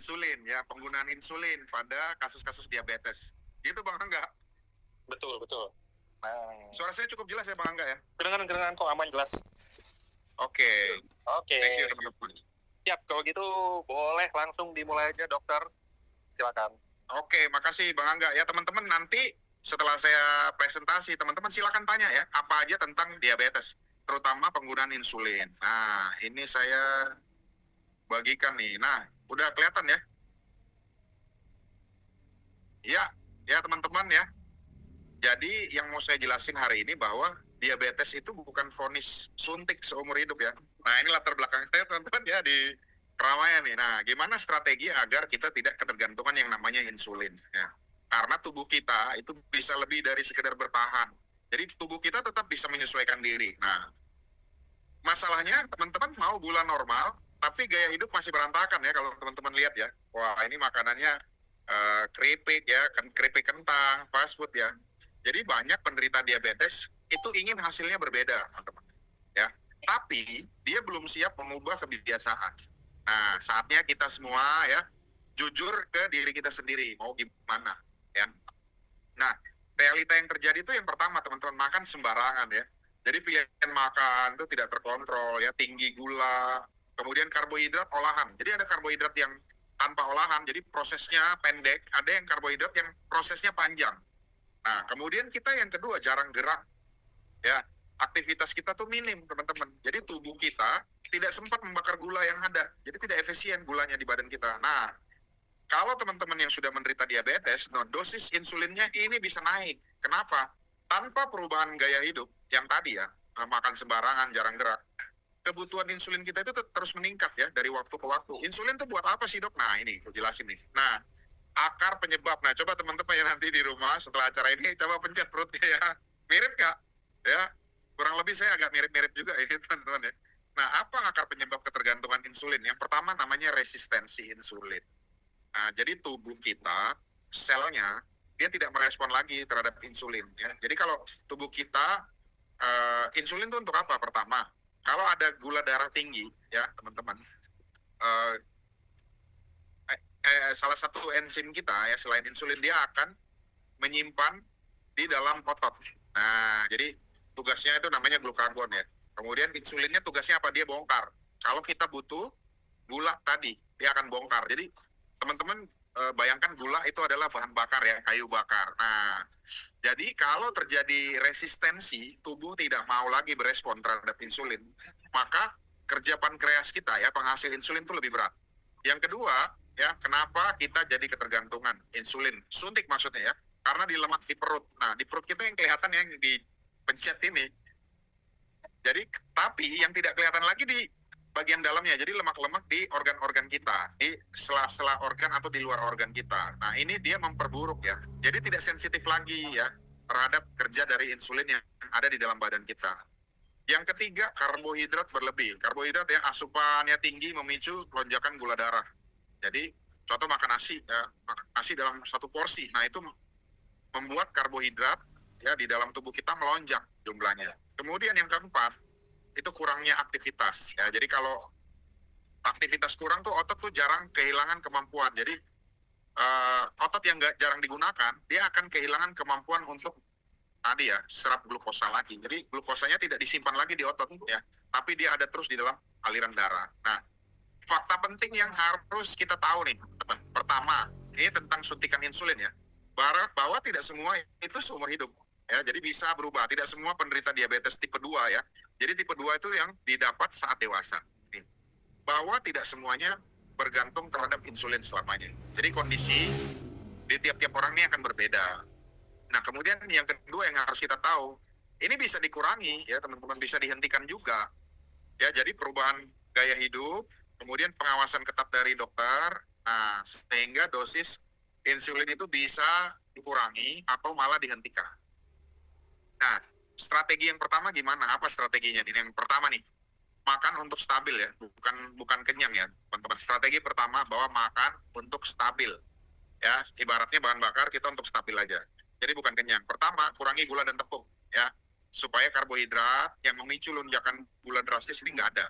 insulin ya, penggunaan insulin pada kasus-kasus diabetes. Gitu Bang Angga. Betul. Suara saya cukup jelas ya Bang Angga ya? Kedengaran kok, aman, jelas. Oke. Thank you teman-teman. Siap, kalau gitu boleh langsung dimulai aja dokter. Silakan. Oke, makasih Bang Angga ya teman-teman. Nanti setelah saya presentasi, teman-teman silakan tanya ya, apa aja tentang diabetes, terutama penggunaan insulin. Nah, ini saya bagikan nih. Nah, udah kelihatan ya? Ya teman-teman ya. Jadi yang mau saya jelasin hari ini bahwa diabetes itu bukan vonis suntik seumur hidup ya. Nah, ini latar belakang saya teman-teman ya di keramaian nih. Nah, gimana strategi agar kita tidak ketergantungan yang namanya insulin ya. Karena tubuh kita itu bisa lebih dari sekedar bertahan. Jadi tubuh kita tetap bisa menyesuaikan diri. Nah, masalahnya teman-teman mau gula normal, tapi gaya hidup masih berantakan ya kalau teman-teman lihat ya. Wah, ini makanannya keripik ya, keripik kentang, fast food ya. Jadi banyak penderita diabetes itu ingin hasilnya berbeda, teman-teman. Ya, tapi dia belum siap mengubah kebiasaan. Nah, saatnya kita semua ya jujur ke diri kita sendiri, mau gimana ya. Nah, realita yang terjadi itu yang pertama teman-teman, makan sembarangan ya. Jadi pilihan makan itu tidak terkontrol ya, tinggi gula, kemudian karbohidrat olahan. Jadi ada karbohidrat yang tanpa olahan, jadi prosesnya pendek, ada yang karbohidrat yang prosesnya panjang. Nah, kemudian kita yang kedua jarang gerak ya. Aktivitas kita tuh minim teman-teman. Jadi tubuh kita tidak sempat membakar gula yang ada. Jadi tidak efisien gulanya di badan kita. Nah, kalau teman-teman yang sudah menderita diabetes, nah, dosis insulinnya ini bisa naik. Kenapa? Tanpa perubahan gaya hidup yang tadi ya, makan sembarangan, jarang gerak, kebutuhan insulin kita itu terus meningkat ya dari waktu ke waktu. Insulin itu buat apa sih dok? Nah ini, aku jelasin nih. Nah, akar penyebab. Nah, coba teman-teman yang nanti di rumah setelah acara ini, coba pencet perutnya ya. Mirip gak? Ya, kurang lebih saya agak mirip-mirip juga ini teman-teman ya. Nah, apa akar penyebab ketergantungan insulin? Yang pertama namanya resistensi insulin. Nah, jadi tubuh kita, selnya, dia tidak merespon lagi terhadap insulin. Ya. Jadi kalau tubuh kita, insulin itu untuk apa? Pertama, kalau ada gula darah tinggi, ya teman-teman, salah satu enzim kita, ya selain insulin, dia akan menyimpan di dalam otot. Nah, jadi tugasnya itu namanya glukagon ya. Kemudian insulinnya tugasnya apa? Dia bongkar. Kalau kita butuh gula tadi, dia akan bongkar. Jadi teman-teman bayangkan gula itu adalah bahan bakar ya, kayu bakar. Nah, jadi kalau terjadi resistensi, tubuh tidak mau lagi berespon terhadap insulin, maka kerja pankreas kita ya, penghasil insulin itu lebih berat. Yang kedua, ya kenapa kita jadi ketergantungan insulin suntik maksudnya ya, karena di lemak di perut. Nah, di perut kita yang kelihatan yang dipencet ini. Jadi, tapi yang tidak kelihatan lagi di bagian dalamnya, jadi lemak-lemak di organ-organ kita, di sela-sela organ atau di luar organ kita. Nah, ini dia memperburuk ya. Jadi tidak sensitif lagi ya terhadap kerja dari insulin yang ada di dalam badan kita. Yang ketiga, karbohidrat berlebih. Karbohidrat ya, asupannya tinggi memicu lonjakan gula darah. Jadi, contoh makan nasi ya, nasi dalam satu porsi. Nah, itu membuat karbohidrat ya di dalam tubuh kita melonjak jumlahnya. Kemudian yang keempat, itu kurangnya aktivitas ya. Jadi kalau aktivitas kurang tuh otot tuh jarang kehilangan kemampuan. Jadi otot yang jarang digunakan, dia akan kehilangan kemampuan untuk tadi ya serap glukosa lagi. Jadi glukosanya tidak disimpan lagi di otot ya, tapi dia ada terus di dalam aliran darah. Nah, fakta penting yang harus kita tahu nih, teman. Pertama, ini tentang suntikan insulin ya, bahwa tidak semua itu seumur hidup. Ya, jadi bisa berubah. Tidak semua penderita diabetes tipe 2 ya. Jadi tipe 2 itu yang didapat saat dewasa. Bahwa tidak semuanya bergantung terhadap insulin selamanya. Jadi kondisi di tiap-tiap orang ini akan berbeda. Nah, kemudian yang kedua yang harus kita tahu, ini bisa dikurangi ya teman-teman, bisa dihentikan juga. Ya, jadi perubahan gaya hidup, kemudian pengawasan ketat dari dokter, nah sehingga dosis insulin itu bisa dikurangi atau malah dihentikan. Nah, strategi yang pertama gimana? Apa strateginya? Ini yang pertama nih, makan untuk stabil ya, bukan kenyang ya, teman-teman. Strategi pertama bahwa makan untuk stabil. Ya, ibaratnya bahan bakar kita untuk stabil aja. Jadi bukan kenyang. Pertama, kurangi gula dan tepung ya, supaya karbohidrat yang memicu lonjakan gula drastis ini nggak ada.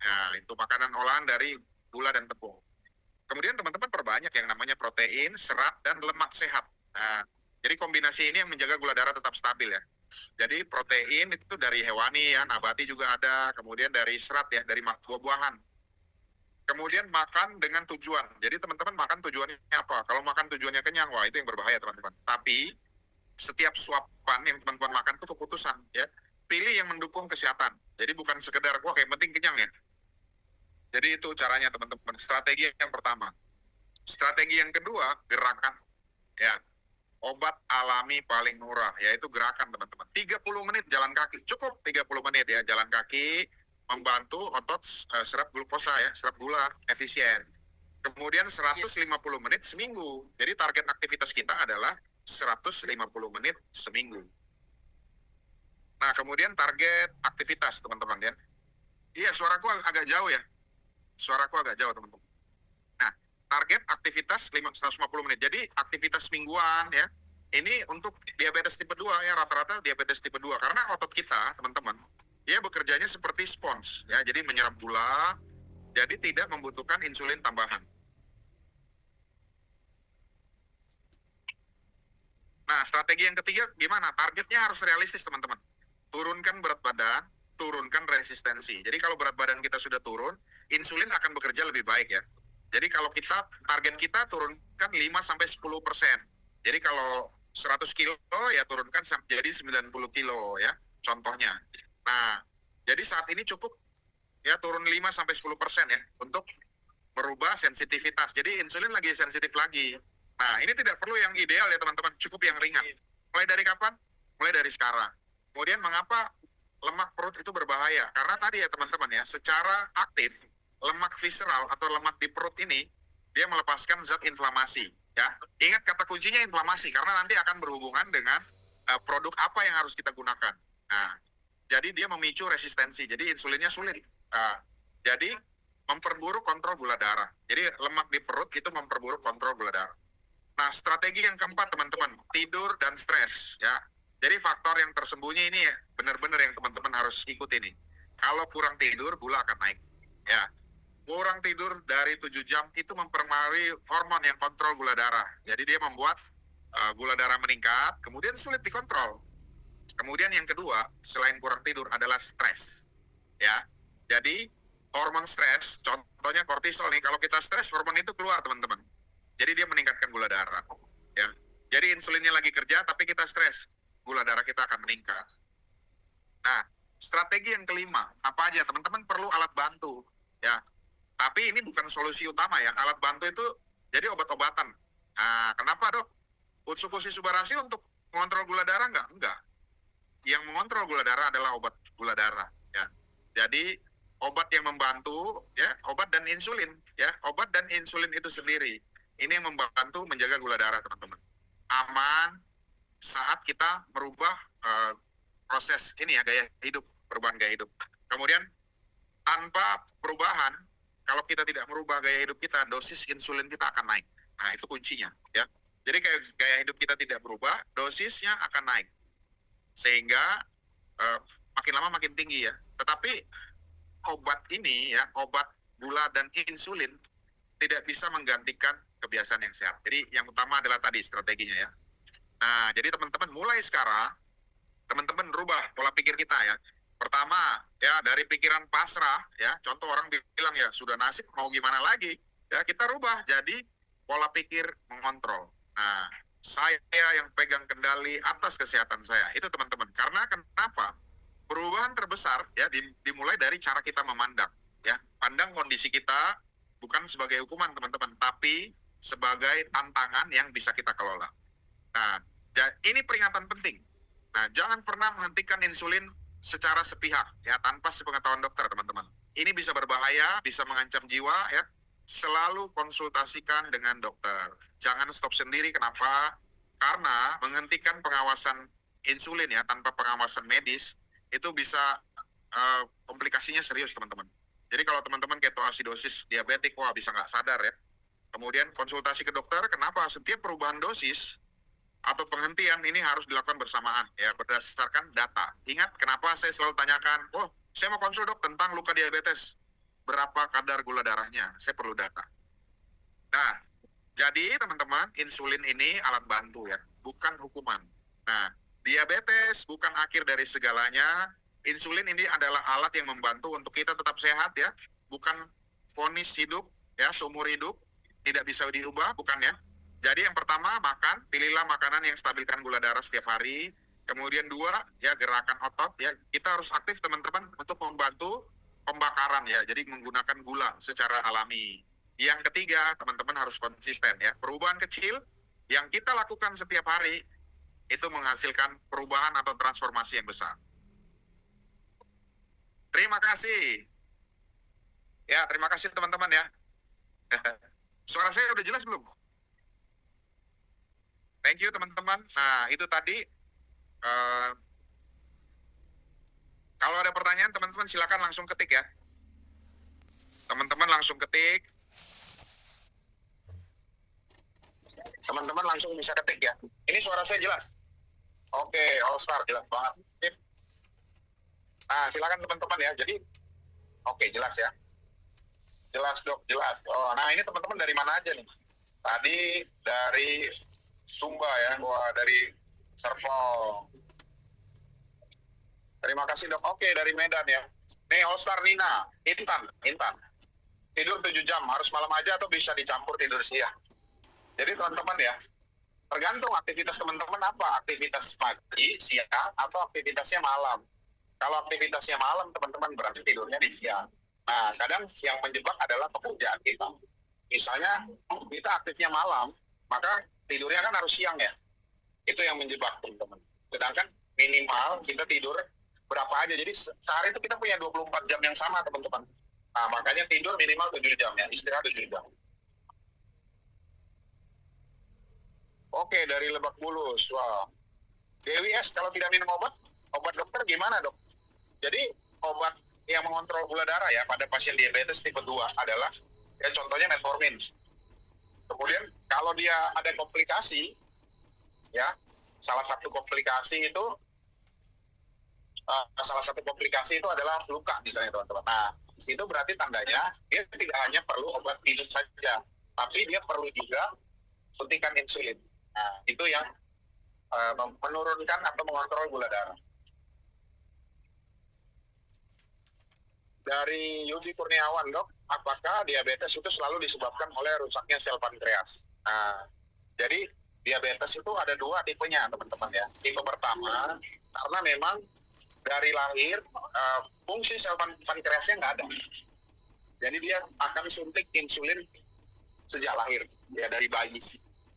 Nah, itu makanan olahan dari gula dan tepung. Kemudian teman-teman protein, serat, dan lemak sehat. Nah, jadi kombinasi ini yang menjaga gula darah tetap stabil ya. Jadi protein itu dari hewani ya, nabati juga ada, kemudian dari serat ya, dari buah-buahan. Kemudian makan dengan tujuan. Jadi teman-teman makan tujuannya apa? Kalau makan tujuannya kenyang, wah itu yang berbahaya teman-teman. Tapi setiap suapan yang teman-teman makan itu keputusan ya. Pilih yang mendukung kesehatan. Jadi bukan sekedar wah yang penting kenyang ya. Jadi itu caranya teman-teman. Strategi yang pertama. Strategi yang kedua, gerakan ya. Obat alami paling murah yaitu gerakan teman-teman. 30 menit jalan kaki. Cukup 30 menit ya jalan kaki, membantu otot serap glukosa ya, serap gula efisien. Kemudian 150 menit seminggu. Jadi target aktivitas kita adalah 150 menit seminggu. Nah, kemudian target aktivitas teman-teman ya. Iya, suaraku agak jauh ya. Suaraku agak jauh teman-teman. Nah, target aktivitas 150 menit. Jadi aktivitas mingguan ya. Ini untuk diabetes tipe 2 ya, rata-rata diabetes tipe 2. Karena otot kita, teman-teman, dia bekerjanya seperti spons ya. Jadi menyerap gula, jadi tidak membutuhkan insulin tambahan. Nah, strategi yang ketiga gimana? Targetnya harus realistis, teman-teman. Turunkan berat badan, turunkan resistensi. Jadi kalau berat badan kita sudah turun, insulin akan bekerja lebih baik ya. Jadi kalau target kita turunkan 5-10%. Jadi kalau 100 kilo ya turunkan jadi 90 kilo ya, contohnya. Nah, jadi saat ini cukup ya turun 5-10% ya untuk merubah sensitivitas. Jadi insulin lagi sensitif lagi. Nah, ini tidak perlu yang ideal ya teman-teman, cukup yang ringan. Mulai dari kapan? Mulai dari sekarang. Kemudian mengapa lemak perut itu berbahaya? Karena tadi ya teman-teman ya, secara aktif lemak visceral atau lemak di perut ini dia melepaskan zat inflamasi ya. Ingat kata kuncinya inflamasi karena nanti akan berhubungan dengan produk apa yang harus kita gunakan. Nah, jadi dia memicu resistensi. Jadi insulinnya sulit. Jadi memperburuk kontrol gula darah. Jadi lemak di perut itu memperburuk kontrol gula darah. Nah, strategi yang keempat teman-teman, tidur dan stres ya. Jadi faktor yang tersembunyi ini ya, benar-benar yang teman-teman harus ikut ini. Kalau kurang tidur, gula akan naik. Ya, kurang tidur dari 7 jam itu mempengaruhi hormon yang kontrol gula darah. Jadi dia membuat gula darah meningkat, kemudian sulit dikontrol. Kemudian yang kedua, selain kurang tidur adalah stres. Ya, jadi hormon stres, contohnya kortisol nih, kalau kita stres hormon itu keluar teman-teman. Jadi dia meningkatkan gula darah. Ya, jadi insulinnya lagi kerja, tapi kita stres, gula darah kita akan meningkat. Nah, strategi yang kelima, apa aja teman-teman perlu alat bantu, ya. Tapi ini bukan solusi utama ya. Alat bantu itu jadi obat-obatan. Nah, kenapa dok? Utsukushi Subarashi untuk mengontrol gula darah enggak? Enggak. Yang mengontrol gula darah adalah obat gula darah. Ya. Jadi obat yang membantu, ya obat dan insulin, ya obat dan insulin itu sendiri. Ini yang membantu menjaga gula darah teman-teman. Aman saat kita merubah proses ini ya gaya hidup, perubahan gaya hidup. Kemudian tanpa perubahan, kalau kita tidak merubah gaya hidup kita, dosis insulin kita akan naik. Nah, itu kuncinya ya. Jadi kayak gaya hidup kita tidak berubah, dosisnya akan naik. Sehingga makin lama makin tinggi ya. Tetapi obat ini ya, obat gula dan insulin tidak bisa menggantikan kebiasaan yang sehat. Jadi yang utama adalah tadi strateginya ya. Nah, jadi teman-teman mulai sekarang, teman-teman rubah pola pikir kita ya. Pertama, ya dari pikiran pasrah, ya contoh orang bilang ya sudah nasib mau gimana lagi, ya kita rubah jadi pola pikir mengontrol. Nah, saya yang pegang kendali atas kesehatan saya, itu teman-teman. Karena kenapa? Perubahan terbesar ya dimulai dari cara kita memandang, ya pandang kondisi kita bukan sebagai hukuman teman-teman, tapi sebagai tantangan yang bisa kita kelola. Nah, ini peringatan penting. Nah, jangan pernah menghentikan insulin secara sepihak ya tanpa sepengetahuan dokter teman-teman. Ini bisa berbahaya, bisa mengancam jiwa ya. Selalu konsultasikan dengan dokter. Jangan stop sendiri. Kenapa? Karena menghentikan pengawasan insulin ya tanpa pengawasan medis itu bisa komplikasinya serius teman-teman. Jadi kalau teman-teman ketoasidosis diabetik, wah bisa nggak sadar ya. Kemudian konsultasi ke dokter. Kenapa? Setiap perubahan dosis atau penghentian ini harus dilakukan bersamaan ya berdasarkan data. Ingat kenapa saya selalu tanyakan, oh saya mau konsul dok tentang luka diabetes, berapa kadar gula darahnya? Saya perlu data. Nah, jadi Jadi teman-teman, insulin ini alat bantu ya, bukan hukuman. Nah, diabetes bukan akhir dari segalanya. Insulin ini adalah alat yang membantu untuk kita tetap sehat ya, bukan vonis hidup ya, seumur hidup, tidak bisa diubah, bukan ya. Jadi yang pertama, makan, pilihlah makanan yang stabilkan gula darah setiap hari. Kemudian dua, ya gerakan otot ya, kita harus aktif teman-teman untuk membantu pembakaran ya, jadi menggunakan gula secara alami. Yang ketiga, teman-teman harus konsisten ya. Perubahan kecil yang kita lakukan setiap hari itu menghasilkan perubahan atau transformasi yang besar. Terima kasih. Ya, terima kasih teman-teman ya. Suara saya udah jelas belum? Thank you teman-teman. Nah, itu tadi. Kalau ada pertanyaan teman-teman silakan langsung ketik ya. Teman-teman langsung ketik. Teman-teman langsung bisa ketik ya. Ini suara saya jelas? Oke, All Star jelas banget. Nah, silakan teman-teman ya. Jadi, oke jelas ya. Jelas dok, jelas. Oh, nah ini teman-teman dari mana aja nih? Tadi dari Sumba ya, wah dari Serpong. Terima kasih dok. Oke, dari Medan ya. Nih All Star Nina, Intan. Tidur 7 jam, harus malam aja atau bisa dicampur tidur siang? Jadi teman-teman ya, tergantung aktivitas teman-teman apa. Aktivitas pagi, siang, atau aktivitasnya malam. Kalau aktivitasnya malam, teman-teman berarti tidurnya di siang. Nah, kadang yang menjebak adalah pekerjaan kita. Misalnya, kita aktifnya malam, maka tidurnya kan harus siang ya. Itu yang menjebak, teman-teman. Sedangkan minimal kita tidur berapa aja. Jadi sehari itu kita punya 24 jam yang sama, teman-teman. Nah, makanya tidur minimal 7 jam ya, istirahat 7 jam. Oke, dari Lebak Bulus. Wow. Dewi S, kalau tidak minum obat dokter gimana dok? Jadi obat yang mengontrol gula darah ya pada pasien diabetes tipe 2 adalah ya contohnya metformin. Kemudian kalau dia ada komplikasi ya, salah satu komplikasi itu adalah luka misalnya teman-teman. Nah, itu berarti tandanya dia tidak hanya perlu obat minum saja, tapi dia perlu juga suntikan insulin. Nah, itu yang menurunkan atau mengontrol gula darah. Dari Yudi Kurniawan, dok, apakah diabetes itu selalu disebabkan oleh rusaknya sel pankreas? Nah, jadi diabetes itu ada 2 tipenya, teman-teman ya. Tipe pertama, karena memang dari lahir fungsi sel pankreasnya nggak ada. Jadi dia akan suntik insulin sejak lahir, ya dari bayi.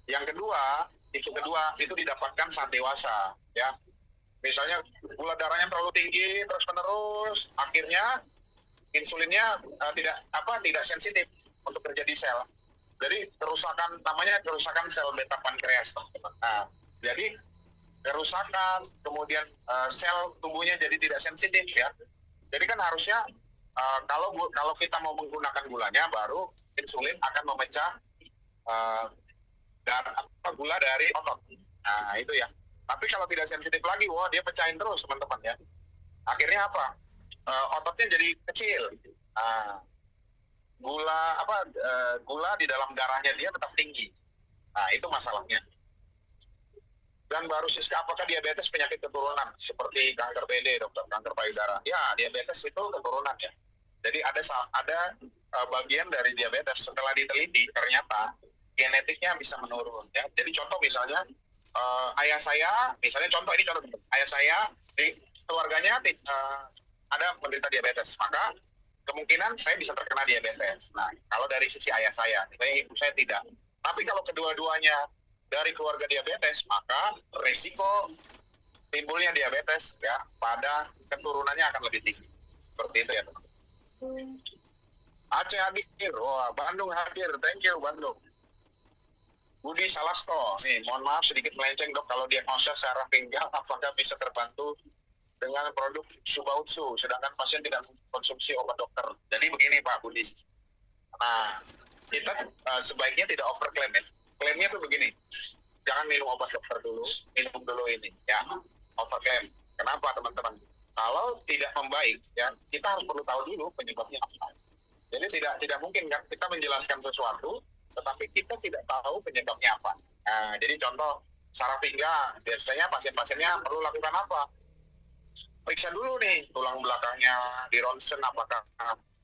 Yang kedua, tipe kedua itu didapatkan saat dewasa, ya. Misalnya gula darahnya terlalu tinggi terus-menerus, akhirnya insulinnya tidak sensitif untuk kerja di sel. Jadi namanya kerusakan sel beta pankreas. Nah, jadi kerusakan, kemudian sel tubuhnya jadi tidak sensitif ya. Jadi kan harusnya kalau kita mau menggunakan gulanya, baru insulin akan memecah gula dari otot. Nah, itu ya. Tapi kalau tidak sensitif lagi, wah dia pecahin terus teman-teman ya. Akhirnya apa? Ototnya jadi kecil. Gula di dalam darahnya dia tetap tinggi. Nah, itu masalahnya. Dan baru Siska, apakah diabetes penyakit keturunan seperti kanker PD, dokter, kanker payudara? Ya, diabetes itu keturunan ya. Jadi ada bagian dari diabetes setelah diteliti ternyata genetiknya bisa menurun ya. Jadi contoh misalnya ayah saya, ayah saya di keluarganya ada menderita diabetes, maka kemungkinan saya bisa terkena diabetes. Nah, kalau dari sisi ayah saya, ibu saya tidak. Tapi kalau kedua-duanya dari keluarga diabetes, maka resiko timbulnya diabetes ya pada keturunannya akan lebih tinggi. Seperti itu ya teman. Aceh hadir, wah Bandung hadir, thank you Bandung. Budi Salasto, nih mohon maaf sedikit melenceng dok, kalau diagnosa secara pinggang apakah bisa terbantu dengan produk Subautsu, sedangkan pasien tidak konsumsi obat dokter. Jadi begini Pak Budi, nah kita sebaiknya tidak overclaim ya. Klaimnya tuh begini, jangan minum obat dokter dulu, minum dulu ini ya, overclaim. Kenapa teman-teman? Kalau tidak membaik ya, kita harus perlu tahu dulu penyebabnya apa. Jadi tidak mungkin kan kita menjelaskan sesuatu, tetapi kita tidak tahu tahu penyebabnya apa. Nah, jadi contoh saraf pinggang, biasanya pasien-pasiennya perlu lakukan apa? Periksa dulu nih tulang belakangnya di ronsen apakah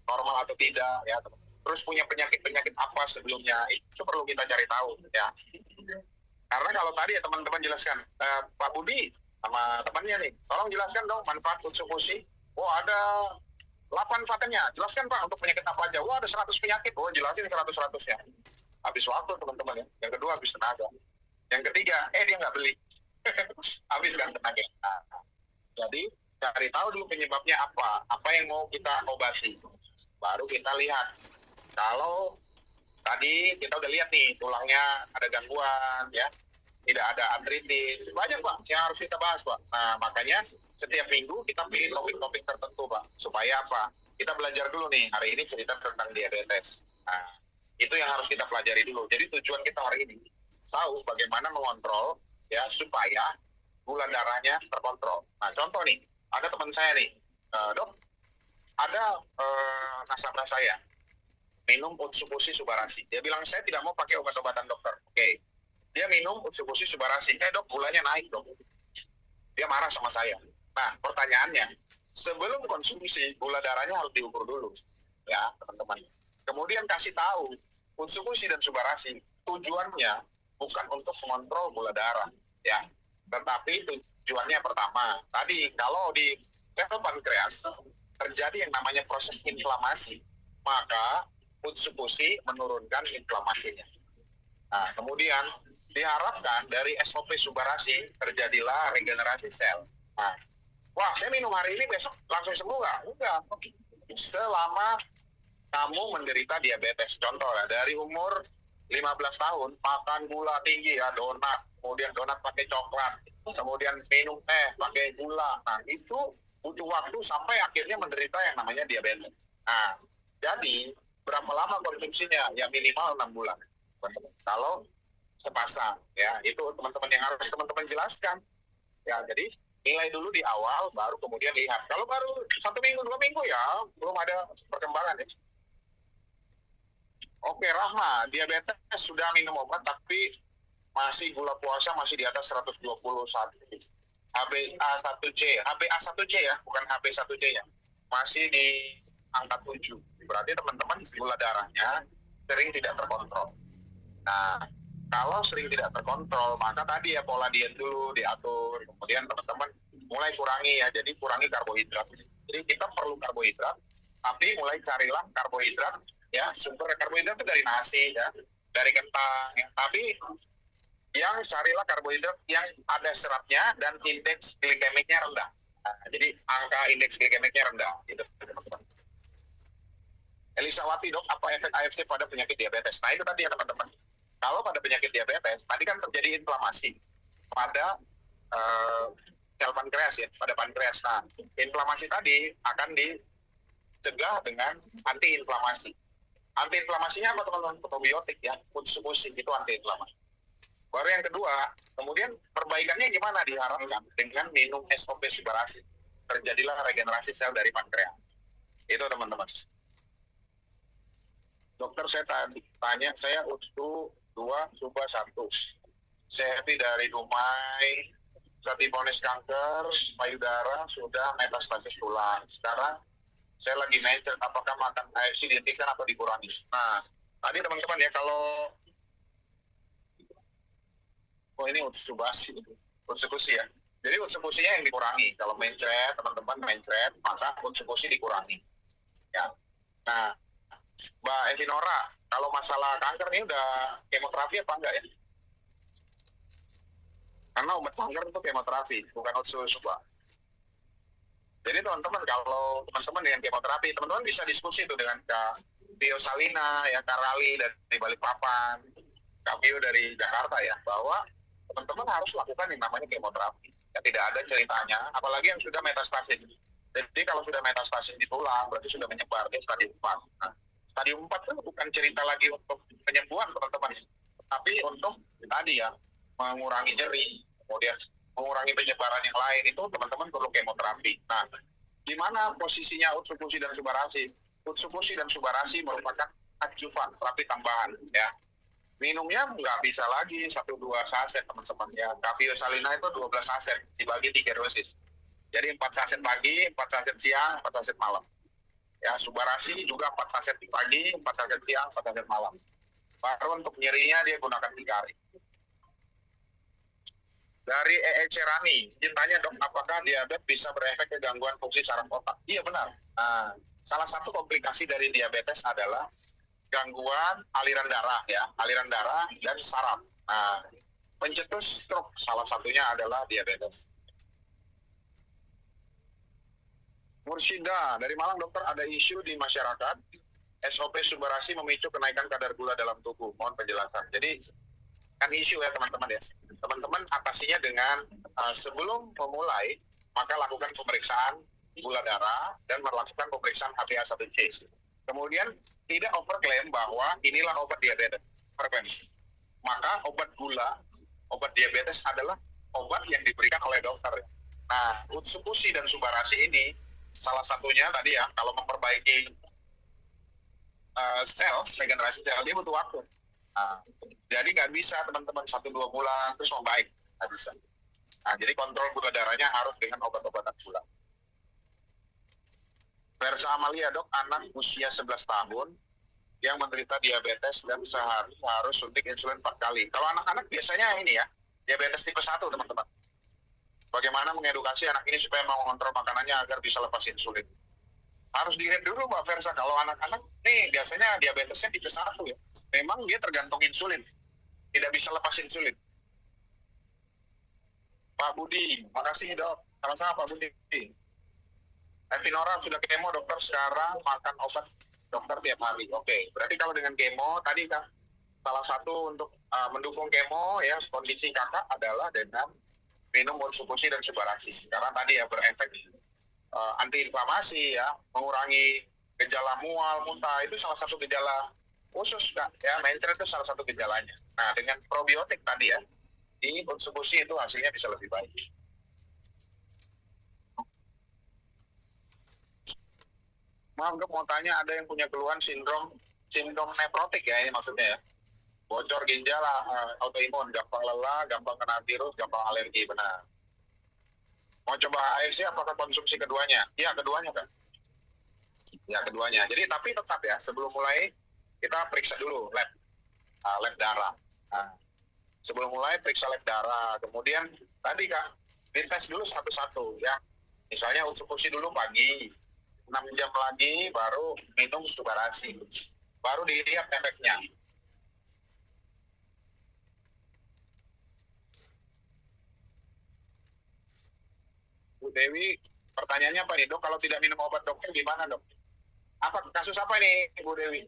normal atau tidak ya. Terus punya penyakit-penyakit apa sebelumnya, itu perlu kita cari tahu ya. Karena kalau tadi ya teman-teman jelaskan, Pak Budi sama temannya nih, tolong jelaskan dong manfaat konsupusi. Oh ada 8 manfaatnya, jelaskan Pak untuk penyakit apa aja. Wah ada 100 penyakit, oh jelasin 100-100-nya. Habis waktu teman-teman ya. Yang kedua habis tenaga. Yang ketiga, dia nggak beli. Habis kan tenaga. Nah, jadi cari tahu dulu penyebabnya apa yang mau kita obati. Baru kita lihat. Kalau tadi kita udah lihat nih tulangnya ada gangguan ya, tidak ada artritis, banyak Pak yang harus kita bahas Pak. Nah makanya setiap minggu kita pilih topik-topik tertentu Pak, supaya apa? Kita belajar dulu nih, hari ini cerita tentang diabetes. Nah itu yang harus kita pelajari dulu. Jadi tujuan kita hari ini tahu bagaimana mengontrol ya supaya gula darahnya terkontrol. Nah contoh nih, ada teman saya nih, dok, ada nasabah saya minum Utsupushi Subarashi. Dia bilang saya tidak mau pakai obat-obatan dokter. Oke. Dia minum Utsupushi Subarashi. Dok, gulanya naik dok. Dia marah sama saya. Nah, pertanyaannya, sebelum konsumsi gula darahnya harus diukur dulu, ya teman-teman. Kemudian kasih tahu Utsupushi dan Subarashi tujuannya bukan untuk mengontrol gula darah, ya. Tetapi tujuannya pertama, tadi kalau di level pankreas terjadi yang namanya proses inflamasi, maka Utsupushi menurunkan inflamasinya. Nah, kemudian diharapkan dari SOP Subarashi terjadilah regenerasi sel. Nah, wah saya minum hari ini besok langsung sembuh nggak? Enggak. Selama kamu menderita diabetes, contoh ya, dari umur 15 tahun makan gula tinggi ya, donat, kemudian donat pakai coklat, kemudian minum teh pakai gula. Nah, itu butuh waktu sampai akhirnya menderita yang namanya diabetes. Nah, jadi berapa lama konsumsinya? Ya minimal 6 bulan. Kalau sepasang, ya itu teman-teman yang harus teman-teman jelaskan. Ya, jadi nilai dulu di awal, baru kemudian lihat. Kalau baru 1 minggu, 2 minggu ya belum ada perkembangan ya. Oke, Rahma, diabetes sudah minum obat tapi masih gula puasa masih di atas 121. HbA1c ya, bukan HB1c ya. Masih di angka 7. Berarti teman-teman gula darahnya sering tidak terkontrol. Nah, kalau sering tidak terkontrol, maka tadi ya pola diet dulu diatur. Kemudian teman-teman mulai kurangi ya, jadi kurangi karbohidrat. Jadi kita perlu karbohidrat, tapi mulai carilah karbohidrat ya, sumber karbohidrat itu dari nasi ya, dari kentang ya. Tapi yang carilah karbohidrat yang ada seratnya dan indeks glikemiknya rendah. Nah, jadi angka indeks glikemiknya rendah gitu teman-teman. Elisawati, dok, apa efek AFC pada penyakit diabetes? Nah itu tadi ya teman-teman. Kalau pada penyakit diabetes, tadi kan terjadi inflamasi pada sel pankreas ya, pada pankreas. Nah, inflamasi tadi akan dicegah dengan antiinflamasi. Antiinflamasinya apa teman-teman? Probiotik ya, Utsupushi itu antiinflamasi. Baru yang kedua, kemudian perbaikannya gimana? Diharapkan dengan minum SOP Subarashi. Terjadilah regenerasi sel dari pankreas. Itu teman-teman. Dokter, saya tanya, saya UTSU 2, SUBA 1. Saya dari Dumai, saat divonis kanker payudara, sudah metastasis tulang. Sekarang saya lagi mencet apakah makan AFC dihentikan atau dikurangi. Nah, tadi teman-teman ya, kalau ini Utsupushi ya. Jadi Utsupushi-nya yang dikurangi. Kalau mencret, teman-teman mencret, maka Utsupushi dikurangi. Ya. Nah, Mbak Evinora, kalau masalah kanker ini udah kemoterapi apa enggak ya? Karena obat kanker itu kemoterapi, bukan Utsupushi. Jadi teman-teman, kalau teman-teman dengan kemoterapi, teman-teman bisa diskusi itu dengan Kak Bio Salina, ya Kak Rali dari Balikpapan, Kak Bio dari Jakarta ya, bahwa teman-teman harus lakukan yang namanya kemoterapi. Ya, tidak ada ceritanya, apalagi yang sudah metastasis. Jadi kalau sudah metastasis di tulang, berarti sudah menyebar di stadium 4. Nah, stadium 4 itu bukan cerita lagi untuk penyembuhan teman-teman, tapi untuk tadi ya, mengurangi nyeri, kemudian mengurangi penyebaran yang lain, itu teman-teman perlu kemoterapi. Nah, di mana posisinya Utsupushi dan Subarashi? Utsupushi dan Subarashi merupakan adjuvan, terapi tambahan ya. Minumnya nggak bisa lagi 1-2 saset teman-teman ya. Cafiosalina itu 12 saset dibagi 3 dosis. Jadi 4 saset pagi, 4 saset siang, 4 saset malam. Ya, Subarasi juga 4 saset pagi, 4 saset siang, 4 saset malam. Baru untuk nyerinya dia gunakan Hikari. Dari Cerani, tanya dok, apakah diabetes bisa berefek ke gangguan fungsi saraf otak? Iya benar. Nah, salah satu komplikasi dari diabetes adalah gangguan aliran darah ya, aliran darah dan saraf. Nah, pencetus stroke salah satunya adalah diabetes. Mursida, dari Malang dokter, ada isu di masyarakat SOP Subarasi memicu kenaikan kadar gula dalam tubuh. Mohon penjelasan. Jadi kan isu ya teman-teman ya. Teman-teman atasinya dengan sebelum memulai maka lakukan pemeriksaan gula darah dan melakukan pemeriksaan HbA1c. Kemudian tidak overklaim bahwa inilah obat diabetes. Overklaim. Maka obat gula, obat diabetes adalah obat yang diberikan oleh dokter. Nah, Utsupushi dan Subarasi ini salah satunya tadi ya, kalau memperbaiki sel, regenerasi sel, dia butuh waktu. Nah, jadi nggak bisa teman-teman 1-2 bulan terus membaik, nggak bisa. Nah, jadi kontrol gula darahnya harus dengan obat-obatan gula. Versa Amalia dok, anak usia 11 tahun yang menderita diabetes dan sehari harus suntik insulin 4 kali. Kalau anak-anak biasanya ini ya, diabetes tipe 1 teman-teman. Bagaimana mengedukasi anak ini supaya mau mengontrol makanannya agar bisa lepas insulin. Harus dilihat dulu Mbak Versa, kalau anak-anak nih biasanya diabetesnya tipe 1 ya. Memang dia tergantung insulin, tidak bisa lepas insulin. Pak Budi, makasih dok. Sama-sama Pak Budi. Evinora sudah kemo dokter, sekarang makan obat dokter tiap hari. Oke, berarti kalau dengan kemo tadi kan salah satu untuk mendukung kemo ya, kondisi kakak adalah dengan minum Utsupushi dan Subarasi. Karena tadi ya berefek antiinflamasi ya, mengurangi gejala mual, muntah, itu salah satu gejala khusus Kak, ya, mencret itu salah satu gejalanya. Nah, dengan probiotik tadi ya, di Utsupushi itu hasilnya bisa lebih baik. Maaf dok, mau tanya, ada yang punya keluhan sindrom nefrotik ya, ini maksudnya ya, bocor ginjal, autoimun, gampang lelah, gampang kena virus, gampang alergi, benar. Mau coba AFC apakah konsumsi keduanya? Ya, keduanya kan. Ya, keduanya. Jadi tapi tetap ya, sebelum mulai kita periksa dulu lab darah. Nah, sebelum mulai periksa lab darah. Kemudian tadi kan dites dulu satu-satu ya. Misalnya Utsupushi dulu pagi, 6 jam lagi baru minum Subarasi. Baru dilihat efeknya. Bu Dewi, pertanyaannya apa nih dok? Kalau tidak minum obat dokter gimana dok? Apa kasus apa nih Bu Dewi?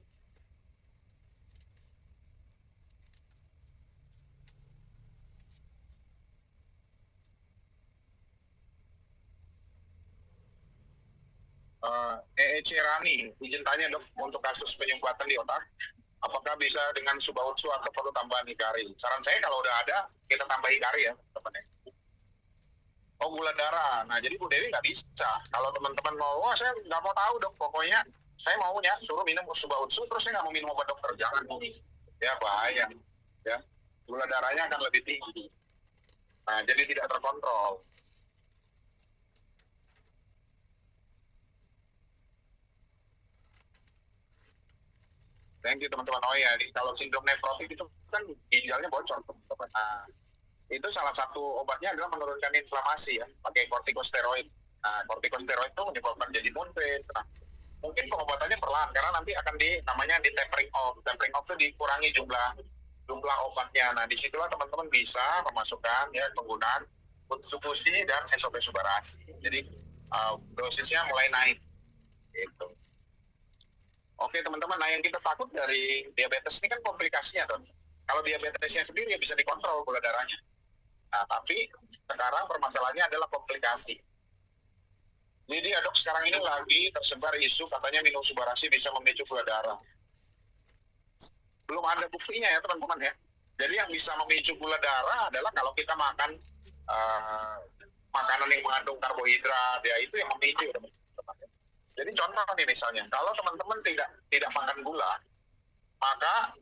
Cerani, izin tanya dok, untuk kasus penyumbatan di otak, apakah bisa dengan Subautsu atau perlu tambahan Hikari? Saran saya kalau udah ada, kita tambah Hikari ya teman-teman. Oh, gula darah. Nah, jadi Bu Dewi nggak bisa. Kalau teman-teman mau, saya nggak mau tahu dok, pokoknya saya maunya suruh minum Subautsu, terus saya nggak mau minum obat dokter. Jangan, ya bahaya. Ya, gula darahnya akan lebih tinggi. Nah, jadi tidak terkontrol. Thank you teman-teman. Oh ya, kalau sindrom nefrotik itu kan ginjalnya bocor teman-teman. Nah, itu salah satu obatnya adalah menurunkan inflamasi ya, pakai kortikosteroid. Nah, kortikosteroid itu menyebabkan jadi mood swing. Nah, mungkin pengobatannya perlahan karena nanti akan namanya di tapering off. Tapering off itu dikurangi jumlah obatnya. Nah, disitulah teman-teman bisa memasukkan ya penggunaan Utsupushi dan SOP Subarasi. Jadi dosisnya mulai naik. Gitu. Oke teman-teman, nah yang kita takut dari diabetes ini kan komplikasinya tuh. Kalau diabetesnya sendiri ya bisa dikontrol gula darahnya. Nah tapi sekarang permasalahannya adalah komplikasi. Jadi dok sekarang ini lagi tersebar isu katanya minum Subarasi bisa memicu gula darah. Belum ada buktinya ya teman-teman ya. Jadi yang bisa memicu gula darah adalah kalau kita makan makanan yang mengandung karbohidrat ya, itu yang memicu teman-teman. Jadi contoh nih misalnya, kalau teman-teman tidak makan gula, maka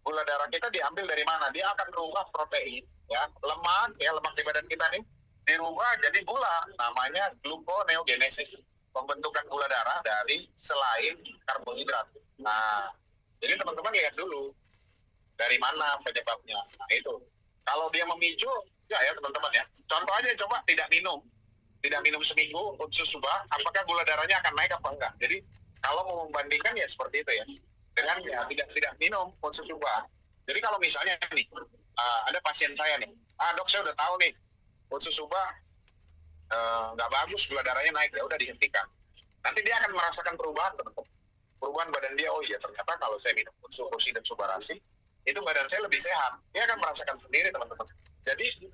gula darah kita diambil dari mana? Dia akan berubah protein, ya, lemak di badan kita nih, dirubah jadi gula, namanya gluconeogenesis, pembentukan gula darah dari selain karbohidrat. Nah, jadi teman-teman lihat dulu dari mana penyebabnya. Nah, itu. Kalau dia memicu, ya teman-teman ya. Contoh aja, coba tidak minum seminggu unsur subah, apakah gula darahnya akan naik apa enggak? Jadi kalau mau membandingkan ya seperti itu ya, dengan ya tidak minum unsur subah. Jadi kalau misalnya nih ada pasien saya nih, dok saya udah tahu nih unsur subah nggak bagus, gula darahnya naik, ya udah dihentikan. Nanti dia akan merasakan perubahan, teman-teman. Perubahan badan dia, oh iya ternyata kalau saya minum unsur fusi dan subarasi, itu badan saya lebih sehat. Dia akan merasakan sendiri, teman-teman. Jadi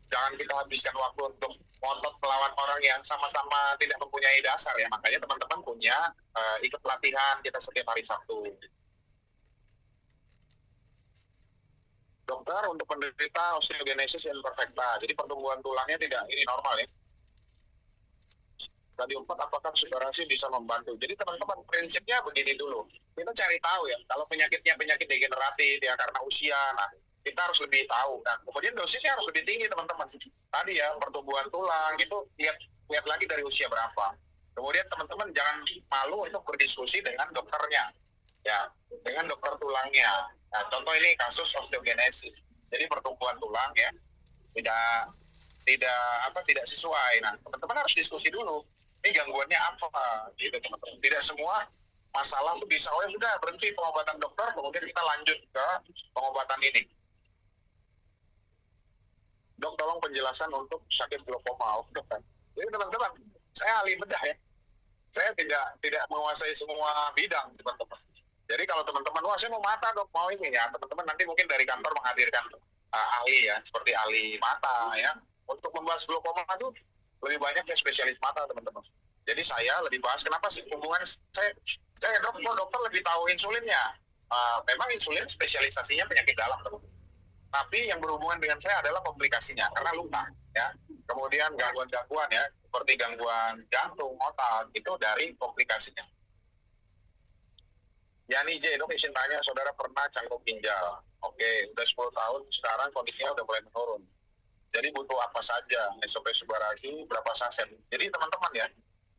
jangan kita habiskan waktu untuk ngotot melawan orang yang sama-sama tidak mempunyai dasar ya. Makanya teman-teman punya ikut pelatihan kita setiap hari Sabtu. Dokter untuk penderita osteogenesis imperfecta, jadi pertumbuhan tulangnya tidak ini normal ya. Tadi 4, apakah subarasi bisa membantu? Jadi teman-teman prinsipnya begini dulu. Kita cari tahu ya, kalau penyakitnya penyakit degeneratif ya karena usia, nah kita harus lebih tahu. Dan kemudian dosisnya harus lebih tinggi teman-teman. Tadi ya pertumbuhan tulang itu lihat lagi dari usia berapa. Kemudian teman-teman jangan malu untuk berdiskusi dengan dokternya, ya, dengan dokter tulangnya. Nah, contoh ini kasus osteogenesis. Jadi pertumbuhan tulang ya tidak sesuai. Nah, teman-teman harus diskusi dulu. Ini gangguannya apa? Gitu teman-teman. Tidak semua masalah itu bisa sudah berhenti pengobatan dokter, kemudian kita lanjut ke pengobatan ini. Dok, tolong penjelasan untuk sakit glaukoma. Jadi teman-teman, saya ahli bedah ya. Saya tidak menguasai semua bidang, teman-teman. Jadi kalau teman-teman, saya mau mata dok, mau ini ya, teman-teman nanti mungkin dari kantor menghadirkan ahli ya, seperti ahli mata ya. Untuk membahas glaukoma itu lebih banyak ya spesialis mata, teman-teman. Jadi saya lebih bahas kenapa sih hubungan saya dokter lebih tahu insulinnya. Memang insulin spesialisasinya penyakit dalam, teman-teman. Tapi yang berhubungan dengan saya adalah komplikasinya karena luka ya. Kemudian gangguan-gangguan ya, seperti gangguan jantung, otak, itu dari komplikasinya. Yani J, dok izin tanya, saudara pernah cangkok ginjal. Oke, udah 10 tahun, sekarang kondisinya udah mulai menurun. Jadi butuh apa saja, SOP subarasi, berapa saset. Jadi teman-teman ya,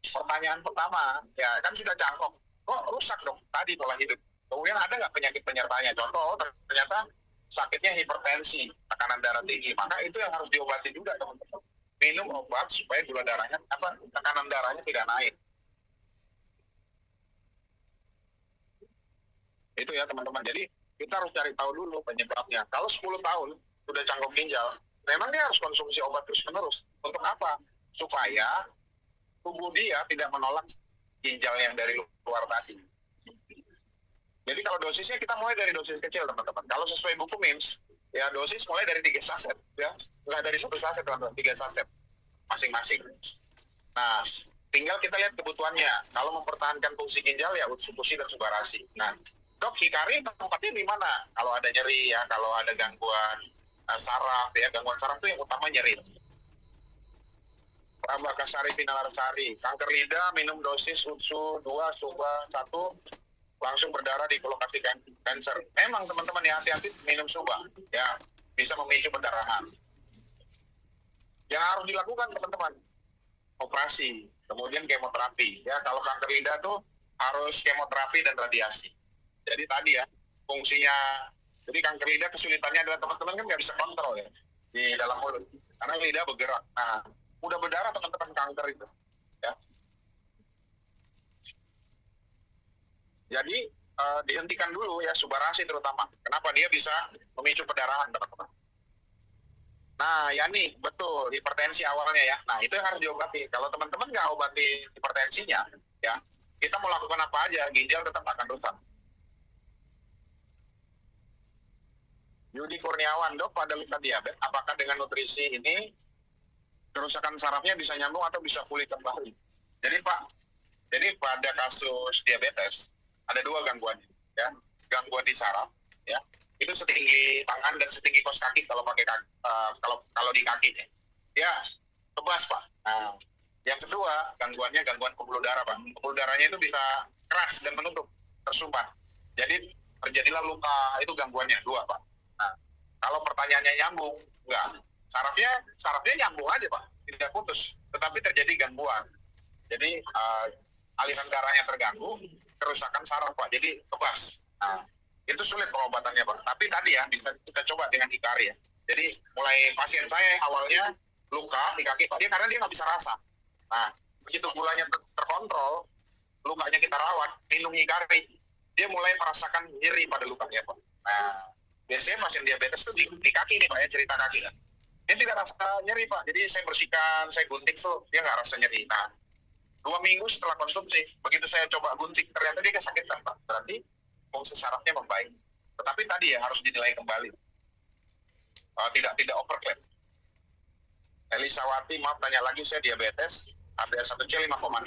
pertanyaan pertama, ya kan sudah cangkok, kok rusak dok tadi pola hidup. Kemudian ada nggak penyakit penyertanya? Contoh, ternyata sakitnya hipertensi, tekanan darah tinggi, maka itu yang harus diobati juga teman-teman. Minum obat supaya gula darahnya, tekanan darahnya tidak naik. Itu ya teman-teman. Jadi kita harus cari tahu dulu penyebabnya. Kalau 10 tahun sudah cangkok ginjal, memang dia harus konsumsi obat terus-menerus. Untuk apa? Supaya tubuh dia tidak menolak ginjal yang dari luar tadi. Jadi kalau dosisnya kita mulai dari dosis kecil teman-teman. Kalau sesuai buku MIMS, ya dosis mulai dari 3 saset. Ya. Nggak dari 1 saset teman-teman, 3 saset masing-masing. Nah, tinggal kita lihat kebutuhannya. Kalau mempertahankan fungsi ginjal ya fusi dan subarasi. Nah, dok, hikari tempatnya di mana? Kalau ada nyeri ya, kalau ada gangguan saraf ya, gangguan saraf itu yang utama nyeri. Prabakasari Pinalarsari, kanker lidah minum dosis UTSU 2, SUBA 1, langsung berdarah di lokasi kanker. Memang teman-teman ya, hati-hati minum SUBA ya, bisa memicu pendarahan. Yang harus dilakukan teman-teman, operasi, kemudian kemoterapi ya. Kalau kanker lidah tuh harus kemoterapi dan radiasi. Jadi tadi ya, fungsinya, jadi kanker lidah kesulitannya adalah teman-teman kan nggak bisa kontrol ya di dalam mulut, karena lidah bergerak. Nah, udah berdarah teman-teman kanker itu ya. Jadi dihentikan dulu ya subarasi terutama. Kenapa? Dia bisa memicu pendarahan teman-teman. Nah, ya nih, betul, hipertensi awalnya ya. Nah, itu yang harus diobati. Kalau teman-teman nggak obati hipertensinya, ya, kita mau lakukan apa aja, ginjal tetap akan rusak. Yudi Kurniawan, dok, pada luka diabetes, apakah dengan nutrisi ini kerusakan sarafnya bisa nyambung atau bisa pulih kembali? Jadi Pak, pada kasus diabetes ada 2 gangguan, ya, gangguan di saraf, ya, itu setinggi tangan dan setinggi kos kaki kalau pakai kalau di kaki, ya, tebas Pak. Nah, yang kedua gangguannya gangguan pembuluh darah Pak. Pembuluh darahnya itu bisa keras dan menutup, tersumbat. Jadi terjadilah luka, itu gangguannya dua Pak. Nah, kalau pertanyaannya nyambung, enggak. Sarafnya nyambung aja Pak, tidak putus, tetapi terjadi gangguan. Jadi aliran darahnya terganggu, kerusakan saraf Pak, jadi kebas. Nah, itu sulit pengobatannya Pak. Tapi tadi ya bisa kita coba dengan Hikari ya. Jadi mulai pasien saya awalnya luka di kaki Pak, dia karena dia nggak bisa rasa. Nah, begitu gulanya terkontrol, lukanya kita rawat, minum Hikari, dia mulai merasakan nyeri pada lukanya Pak. Nah, biasanya pasien diabetes tuh di kaki nih Pak ya, cerita kaki kan. Dia tidak rasa nyeri Pak, jadi saya bersihkan, saya gunting tuh, dia nggak rasa nyeri. Nah, 2 minggu setelah konsumsi, begitu saya coba gunting, ternyata dia kesakitan Pak. Berarti fungsi sarafnya membaik. Tetapi tadi ya harus dinilai kembali. Tidak overclaim. Elisawati, maaf tanya lagi, saya diabetes, HbA1c 5,6.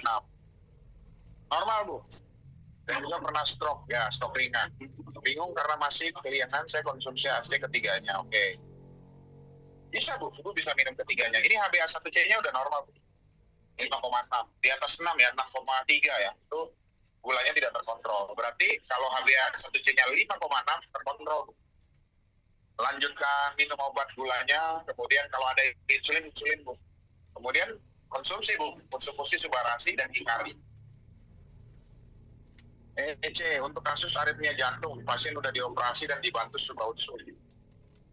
Normal Bu. Dan juga pernah stroke, ya stroke ringan. Bingung karena masih kelihatan saya konsumsi ASD ketiganya. Oke. Bisa Bu, Ibu bisa minum ketiganya. Ini HbA1c-nya udah normal Bu. 5,6. Di atas 6 ya, 6,3 ya. Itu gulanya tidak terkontrol. Berarti kalau HbA1c-nya 5,6 terkontrol. Lanjutkan minum obat gulanya, kemudian kalau ada insulin Bu. Kemudian konsumsi Bu, konsumsi Subarasi dan Hikari. EC untuk kasus aritmia jantung, pasien sudah dioperasi dan dibantu Subautsu.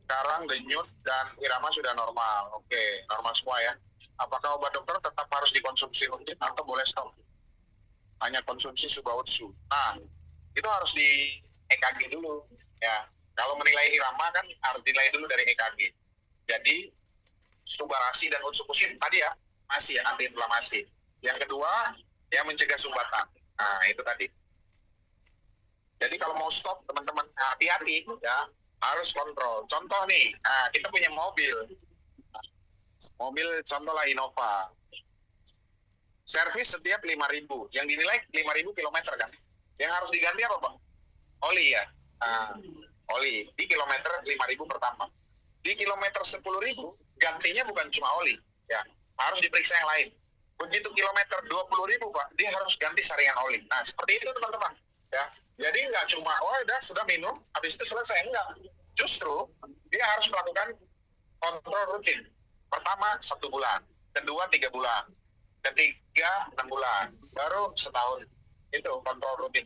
Sekarang denyut dan irama sudah normal. Oke, normal semua ya. Apakah obat dokter tetap harus dikonsumsi rutin atau boleh stop? Hanya konsumsi Subautsu. Nah, itu harus di EKG dulu ya. Kalau menilai irama kan harus dinilai dulu dari EKG. Jadi Subarasi dan Utsukusin tadi ya masih ya antiinflamasi. Yang kedua yang mencegah sumbatan. Nah itu tadi. Jadi kalau mau stop teman-teman hati-hati ya, harus kontrol. Contoh nih, kita punya mobil contoh lah Innova. Servis setiap 5.000, yang dinilai 5.000 kilometer kan. Yang harus diganti apa Pak? Oli ya. Oli di kilometer 5.000 pertama. Di kilometer 10.000 gantinya bukan cuma oli ya, harus diperiksa yang lain. Begitu kilometer 20.000 Pak, dia harus ganti saringan oli. Nah seperti itu teman-teman ya. Jadi nggak cuma sudah minum habis itu selesai, enggak. Justru dia harus melakukan kontrol rutin. Pertama 1 bulan, kedua 3 bulan, ketiga 6 bulan, baru setahun. Itu kontrol rutin.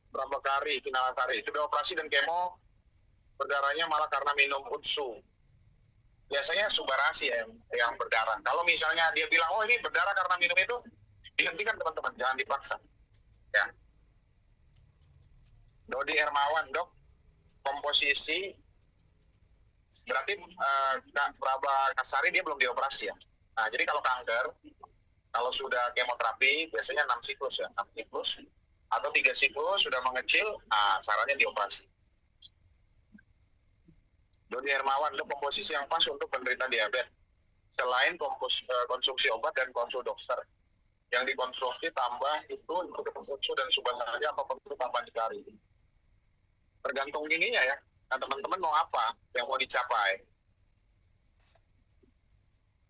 Prabakari, Kinalakari, sudah operasi dan kemo, berdarahnya malah karena minum Utsu. Biasanya Subarasi yang berdarah. Kalau misalnya dia bilang, ini berdarah karena minum itu, dihentikan teman-teman, jangan dipaksa. Ya. Dodi Hermawan, Dok, komposisi, berarti Prabakasari dia belum dioperasi ya. Nah, jadi kalau kanker, kalau sudah kemoterapi, biasanya 6 siklus ya, 6 siklus. Atau 3 siklus sudah mengecil, sarannya dioperasi. Dodi Hermawan, itu komposisi yang pas untuk penderita diabetes. Selain konsumsi obat dan konsul dokter. Yang dikonsumsi tambah itu untuk Utsu dan Subarasi apa perlu tambah dicari. Tergantung ininya ya. Nah teman-teman mau apa yang mau dicapai.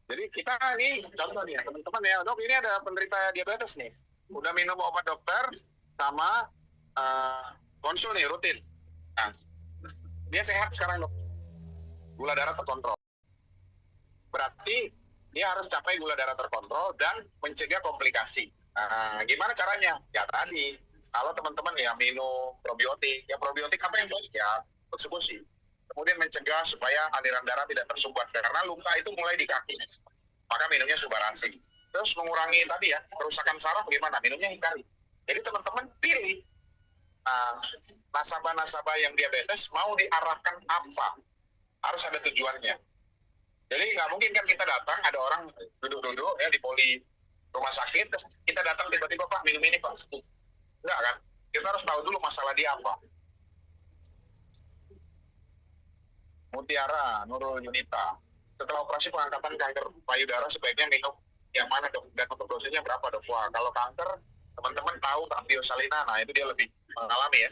Jadi kita nih, contoh nih ya teman-teman ya, Dok ini ada penderita diabetes nih. Udah minum obat dokter, sama konsul nih rutin. Nah, dia sehat sekarang Dok. Gula darah terkontrol. Berarti dia harus capai gula darah terkontrol dan mencegah komplikasi. Nah, gimana caranya? Ya tadi, kalau teman-teman ya minum probiotik, ya probiotik apa yang baik ya? Utsukushi. Kemudian mencegah supaya aliran darah tidak tersumbat karena luka itu mulai di kaki. Maka minumnya Subarasi. Terus mengurangi tadi ya, kerusakan saraf gimana? Minumnya Hikari. Jadi teman-teman pilih nasabah-nasabah yang diabetes mau diarahkan apa, harus ada tujuannya. Jadi nggak mungkin kan kita datang ada orang duduk-duduk ya di poli rumah sakit, terus kita datang tiba-tiba Pak minum ini Pak, enggak kan? Kita harus tahu dulu masalah dia apa. Mutiara Nurul Yunita, setelah operasi pengangkatan kanker payudara sebaiknya minum yang mana Dok? Dan untuk dosisnya berapa Dok? Wah kalau kanker teman-teman tahu biosalina, nah itu dia lebih mengalami ya.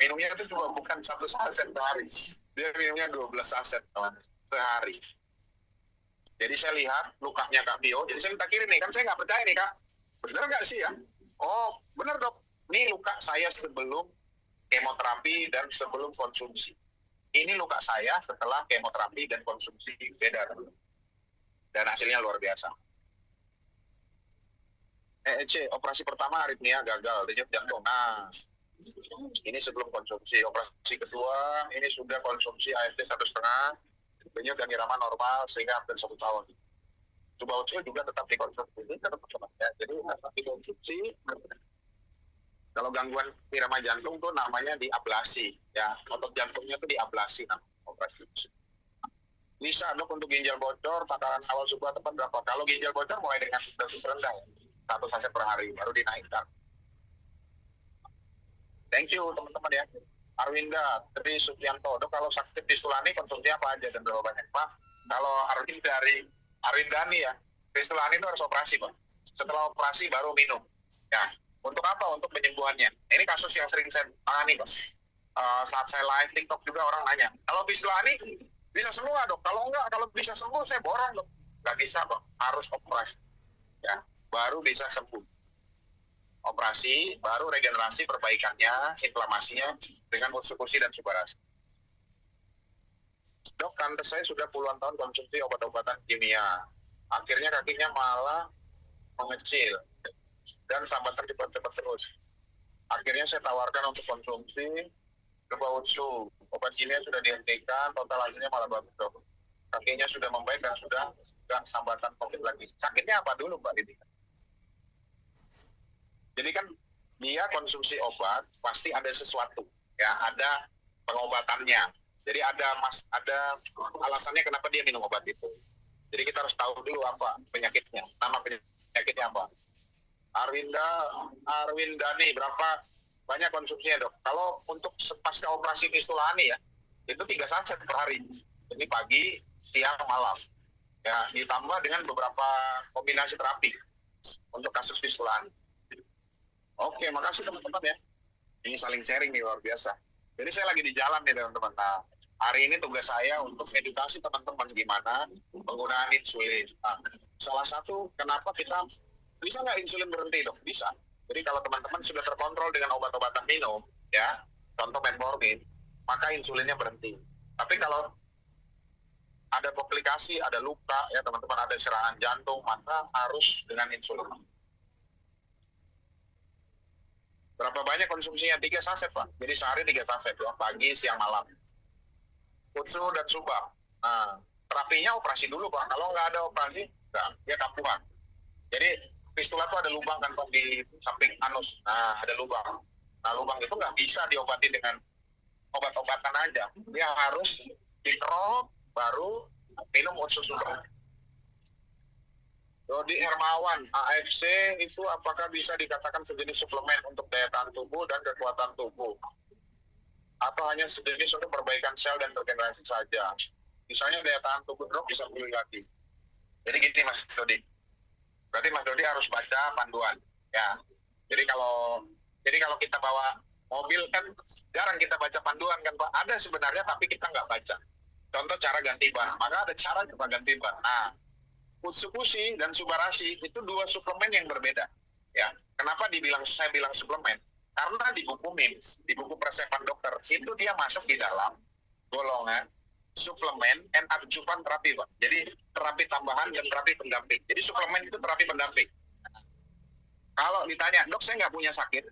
Minumnya itu cuma bukan 1 saset sehari, dia minumnya 12 saset sehari. Jadi saya lihat lukanya Kak Bio, jadi saya minta kirim nih, kan saya nggak percaya nih Kak, benar nggak sih ya? Oh, benar dok. Ini luka saya sebelum kemoterapi dan sebelum konsumsi. Ini luka saya setelah kemoterapi dan konsumsi, beda. Dan hasilnya luar biasa. EEC, operasi pertama aritmia gagal, denyut jantung. Nah, ini sebelum konsumsi. Operasi kedua, ini sudah konsumsi AFP 1,5, denyut dan irama normal sehingga hampir 1 tahun. Coba usul juga tetap dikonsumsi. Ini tetap ya. Jadi tetap dikonsumsi. Kalau gangguan irama jantung tuh namanya diablasi, ya. Otot jantungnya tuh diablasi, nah, operasi. Bisa dok untuk ginjal bocor, takaran awal subuh tepat berapa? Kalau ginjal bocor mulai dengan dosis rendah, 1 saset per hari, baru dinaikkan. Thank you teman-teman ya. Arwinda, Tri Supianto, dok kalau sakit di Sulani konsumsi apa aja dan berapa banyak Pak? Kalau Arwindani ya, di Sulani itu harus operasi Pak. Setelah operasi baru minum. Ya, untuk apa? Untuk penyembuhannya. Ini kasus yang sering saya tangani Pak. Saat saya live TikTok juga orang nanya, kalau di Sulani bisa semua dok, kalau enggak, kalau bisa sembuh saya bohong dok. Nggak bisa dok, harus operasi. Ya, baru bisa sembuh. Operasi, baru regenerasi perbaikannya, inflamasinya dengan konstitusi dan subarasi. Dok, tante saya sudah puluhan tahun konsumsi obat-obatan kimia. Akhirnya kakinya malah mengecil dan sambatan cepat-cepat terus. Akhirnya saya tawarkan untuk konsumsi Kebautsu. Obat kimia sudah dihentikan, total hasilnya malah bagus dok. Kakinya sudah membaik dan sudah sambatan COVID lagi. Sakitnya apa dulu Mbak Didi? Jadi kan dia konsumsi obat pasti ada sesuatu, ya ada pengobatannya. Jadi ada alasannya kenapa dia minum obat itu. Jadi kita harus tahu dulu apa penyakitnya, nama penyakitnya apa. Arwindani berapa banyak konsumsinya dok? Kalau untuk pasca operasi Sulani ya, itu 3 saset per hari. Jadi pagi, siang, malam. Ya, ditambah dengan beberapa kombinasi terapi untuk kasus Sulani. Oke, makasih teman-teman ya. Ini saling sharing nih, luar biasa. Jadi saya lagi di jalan nih teman-teman. Nah, hari ini tugas saya untuk edukasi teman-teman gimana penggunaan insulin. Nah, salah satu kenapa kita bisa nggak insulin berhenti dok? Bisa. Jadi kalau teman-teman sudah terkontrol dengan obat-obatan minum, ya, contoh metformin, maka insulinnya berhenti. Tapi kalau ada komplikasi, ada luka, ya teman-teman ada serangan jantung, maka harus dengan insulin. Berapa banyak konsumsinya? 3 saset Pak. Jadi sehari 3 saset, ya, pagi, siang, malam. Utsu dan Subak. Nah, terapinya operasi dulu Pak. Kalau nggak ada operasi, nggak, dia kampuhan. Jadi fistula itu ada lubang kan Pak di samping anus. Nah, ada lubang. Nah, lubang itu nggak bisa diobati dengan obat-obatan aja. Dia harus dikerok, baru minum Utsu Subak. Dodi Hermawan, AFC itu apakah bisa dikatakan sejenis suplemen untuk daya tahan tubuh dan kekuatan tubuh? Atau hanya sejenis untuk perbaikan sel dan regenerasi saja? Misalnya daya tahan tubuh drop bisa pulih lagi. Jadi gini Mas Dodi. Berarti Mas Dodi harus baca panduan. Ya. Jadi kalau kita bawa mobil kan jarang kita baca panduan kan Pak. Ada sebenarnya tapi kita nggak baca. Contoh cara ganti ban. Maka ada cara coba ganti ban. Nah, Utsukushi dan Subarashi itu 2 suplemen yang berbeda. Ya, kenapa saya bilang suplemen? Karena di buku MIMS, di buku persepan dokter, itu dia masuk di dalam golongan suplemen and adjuvan terapi, Pak. Jadi terapi tambahan dan terapi pendamping. Jadi suplemen itu terapi pendamping. Kalau ditanya, dok saya nggak punya sakit,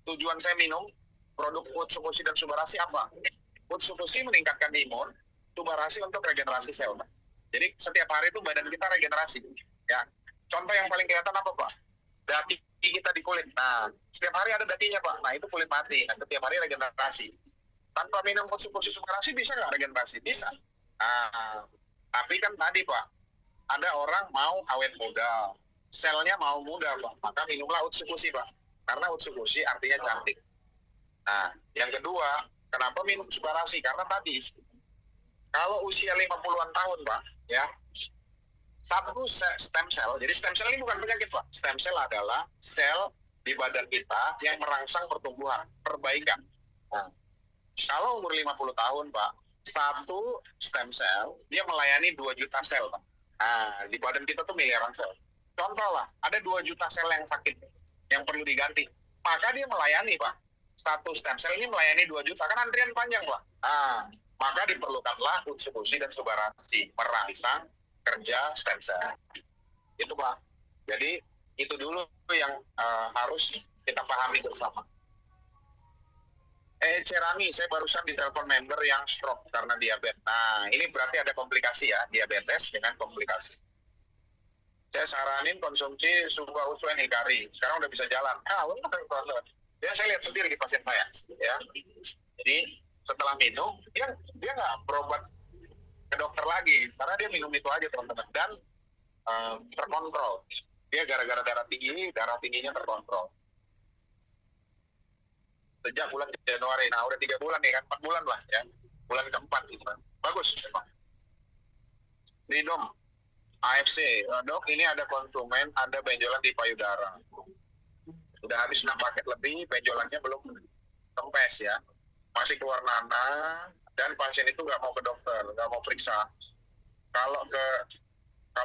tujuan saya minum produk Utsukushi dan Subarashi apa? Utsukushi meningkatkan imun, Subarashi untuk regenerasi sel, Pak. Jadi setiap hari itu badan kita regenerasi. Ya, contoh yang paling kelihatan apa Pak? Daki kita di kulit. Nah, setiap hari ada dakinya Pak. Nah, itu kulit mati. Nah, setiap hari regenerasi. Tanpa minum Utsukushi Subarashi bisa nggak regenerasi? Bisa. Nah, tapi kan tadi Pak, ada orang mau awet muda, selnya mau muda Pak. Maka minumlah Utsukushi Pak. Karena Utsukushi artinya cantik. Nah, yang kedua, kenapa minum Subarashi? Karena tadi kalau usia 50-an tahun Pak, ya, satu stem cell. Jadi stem cell ini bukan penyakit Pak. Stem cell adalah sel di badan kita yang merangsang pertumbuhan, perbaikan. Nah, kalau umur 50 tahun Pak, satu stem cell dia melayani 2 juta sel Pak. Nah, di badan kita tuh miliaran sel. Contoh lah, ada 2 juta sel yang sakit. yang perlu diganti. Maka dia melayani, Pak. Satu stem cell ini melayani 2 juta, kan antrian panjang, Pak. Nah, maka diperlukanlah Utsubushi dan Subarashi merangsang kerja stem cell. Itu, Pak. Jadi itu dulu yang harus kita pahami bersama. Cerami, saya barusan ditelepon member yang stroke karena diabetes. Nah, ini berarti ada komplikasi ya, diabetes dengan komplikasi. Saya saranin konsumsi Suba Uswen Hikari. Sekarang udah bisa jalan. Ya, saya lihat sendiri di pasien saya. Ya. Jadi setelah minum, dia nggak berobat ke dokter lagi, karena dia minum itu aja, teman-teman. Dan terkontrol. Dia gara-gara darah tingginya terkontrol. Sejak bulan Januari, nah udah 3 bulan nih kan, 4 bulan lah ya, bulan keempat gitu. Bagus memang. Di dom AFC, dok ini ada konsumen, ada benjolan di payudara. Udah habis 6 paket lebih, benjolannya belum kempes ya, masih keluar nanah, dan pasien itu nggak mau ke dokter, nggak mau periksa. Kalau